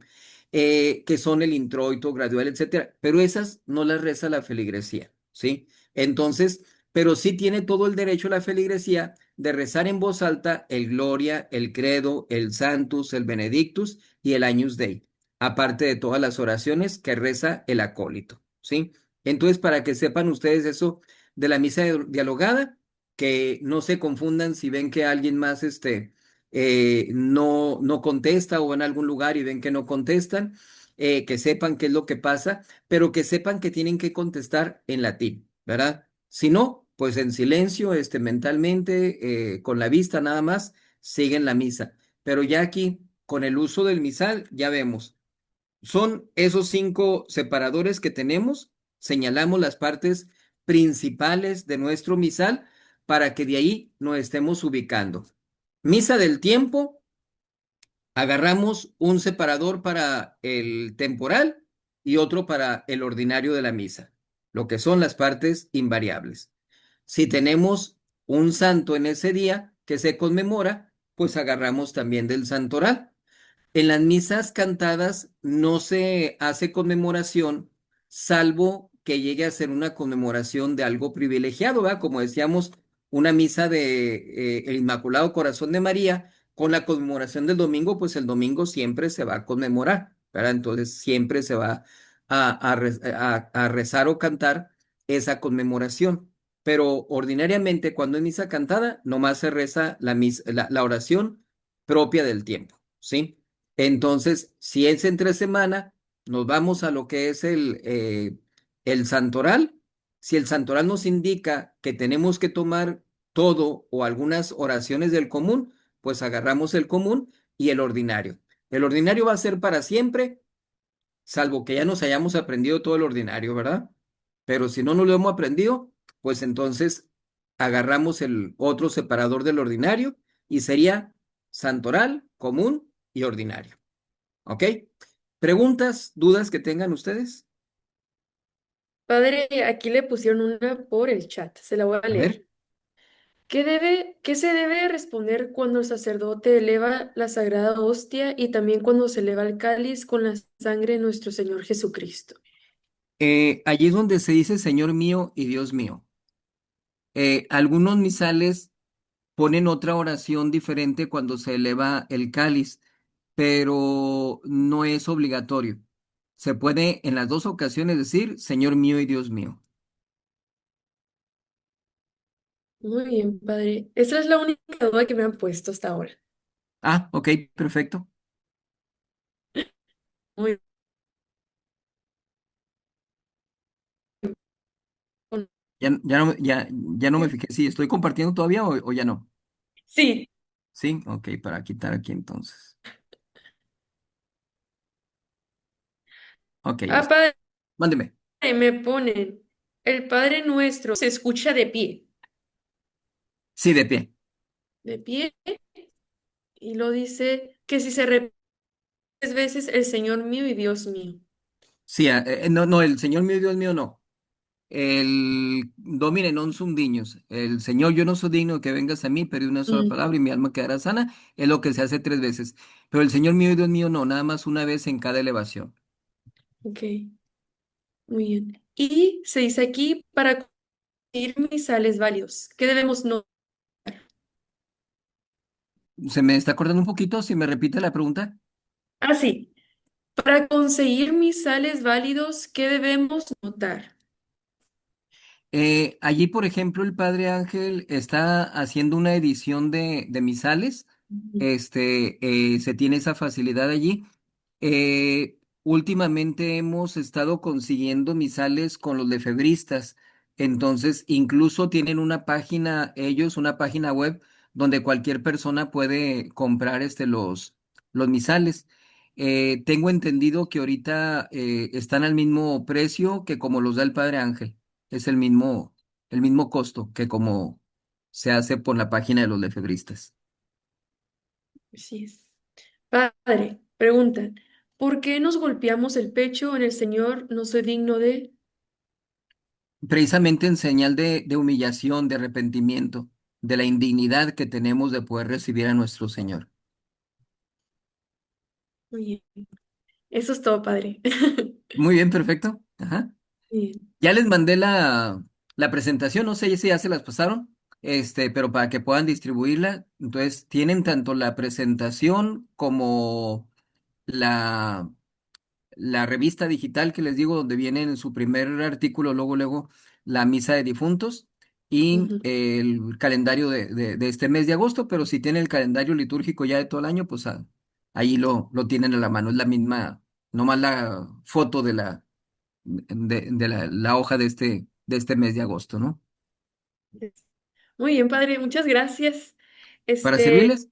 que son el introito, gradual, etcétera, pero esas no las reza la feligresía, ¿sí? Entonces, pero sí tiene todo el derecho la feligresía de rezar en voz alta el Gloria, el Credo, el Santus, el Benedictus y el Agnus Dei, aparte de todas las oraciones que reza el acólito, ¿sí? Entonces, para que sepan ustedes eso de la misa dialogada, que no se confundan si ven que alguien más no contesta, o en algún lugar y ven que no contestan, que sepan qué es lo que pasa, pero que sepan que tienen que contestar en latín, ¿verdad? Si no, pues en silencio, mentalmente, con la vista nada más, siguen la misa. Pero ya aquí, con el uso del misal, ya vemos, son esos 5 separadores que tenemos, señalamos las partes principales de nuestro misal para que de ahí nos estemos ubicando. Misa del tiempo, agarramos un separador para el temporal y otro para el ordinario de la misa, lo que son las partes invariables. Si tenemos un santo en ese día que se conmemora, pues agarramos también del santoral. En las misas cantadas no se hace conmemoración, salvo que llegue a ser una conmemoración de algo privilegiado, ¿verdad? Como decíamos, una misa de el Inmaculado Corazón de María, con la conmemoración del domingo, pues el domingo siempre se va a conmemorar, ¿verdad? Entonces siempre se va a rezar o cantar esa conmemoración. Pero ordinariamente, cuando es misa cantada, nomás se reza la oración propia del tiempo, ¿sí? Entonces, si es entre semana, nos vamos a lo que es el santoral. Si el santoral nos indica que tenemos que tomar todo o algunas oraciones del común, pues agarramos el común y el ordinario. El ordinario va a ser para siempre, salvo que ya nos hayamos aprendido todo el ordinario, ¿verdad? Pero si no nos lo hemos aprendido, pues entonces agarramos el otro separador del ordinario y sería santoral, común y ordinario. ¿Ok? ¿Preguntas, dudas que tengan ustedes? Padre, aquí le pusieron una por el chat, se la voy a A ver. leer. ¿Qué se debe responder cuando el sacerdote eleva la sagrada hostia y también cuando se eleva el cáliz con la sangre de nuestro Señor Jesucristo? Allí es donde se dice Señor mío y Dios mío. Algunos misales ponen otra oración diferente cuando se eleva el cáliz, pero no es obligatorio. Se puede en las dos ocasiones decir Señor mío y Dios mío. Muy bien, Padre. Esa es la única duda que me han puesto hasta ahora. Ah, ok, perfecto. Muy bien. Ya no me fijé si estoy compartiendo todavía o ya no. Sí. Sí, ok, para quitar aquí entonces. Ok, Ah, listo. Padre, Mándeme. me ponen, el Padre Nuestro se escucha de pie. Sí, de pie. De pie. Y lo dice que si se repite 3 veces, el Señor mío y Dios mío. Sí, no, no, el Señor mío y Dios mío no. El Domine non sum dignus. El Señor, yo no soy digno de que vengas a mí, pero una sola Mm, palabra y mi alma quedará sana. Es lo que se hace 3 veces. Pero el Señor mío y Dios mío no, nada más una vez en cada elevación. ok, muy bien. Y se dice aquí, para conseguir misales válidos, ¿qué debemos no? Se me está acordando un poquito, si me repite la pregunta. Ah, sí. Para conseguir misales válidos, ¿qué debemos notar? Allí, por ejemplo, el Padre Ángel está haciendo una edición de misales. Ujú. Se tiene esa facilidad allí. Últimamente hemos estado consiguiendo misales con los lefebristas. Entonces, incluso tienen una página, ellos, una página web donde cualquier persona puede comprar los misales. Tengo entendido que ahorita están al mismo precio que como los da el Padre Ángel. Es el mismo costo que como se hace por la página de los lefebristas. Así es. Padre, preguntan, ¿por qué nos golpeamos el pecho en el Señor? No soy digno de... Precisamente en señal de humillación, de arrepentimiento, de la indignidad que tenemos de poder recibir a nuestro Señor. Muy bien. Eso es todo, Padre. Muy bien, perfecto. Ajá. Bien. Ya les mandé la presentación, no sé si ya se las pasaron, pero para que puedan distribuirla, entonces tienen tanto la presentación como la la revista digital que les digo, donde viene en su primer artículo, luego, la misa de difuntos y Ujú. el calendario de este mes de agosto, pero si tiene el calendario litúrgico ya de todo el año, pues ahí lo tienen a la mano, es la misma, nomás la foto de la hoja de este mes de agosto, ¿no? Muy bien, Padre. Muchas gracias. Para Este, servirles,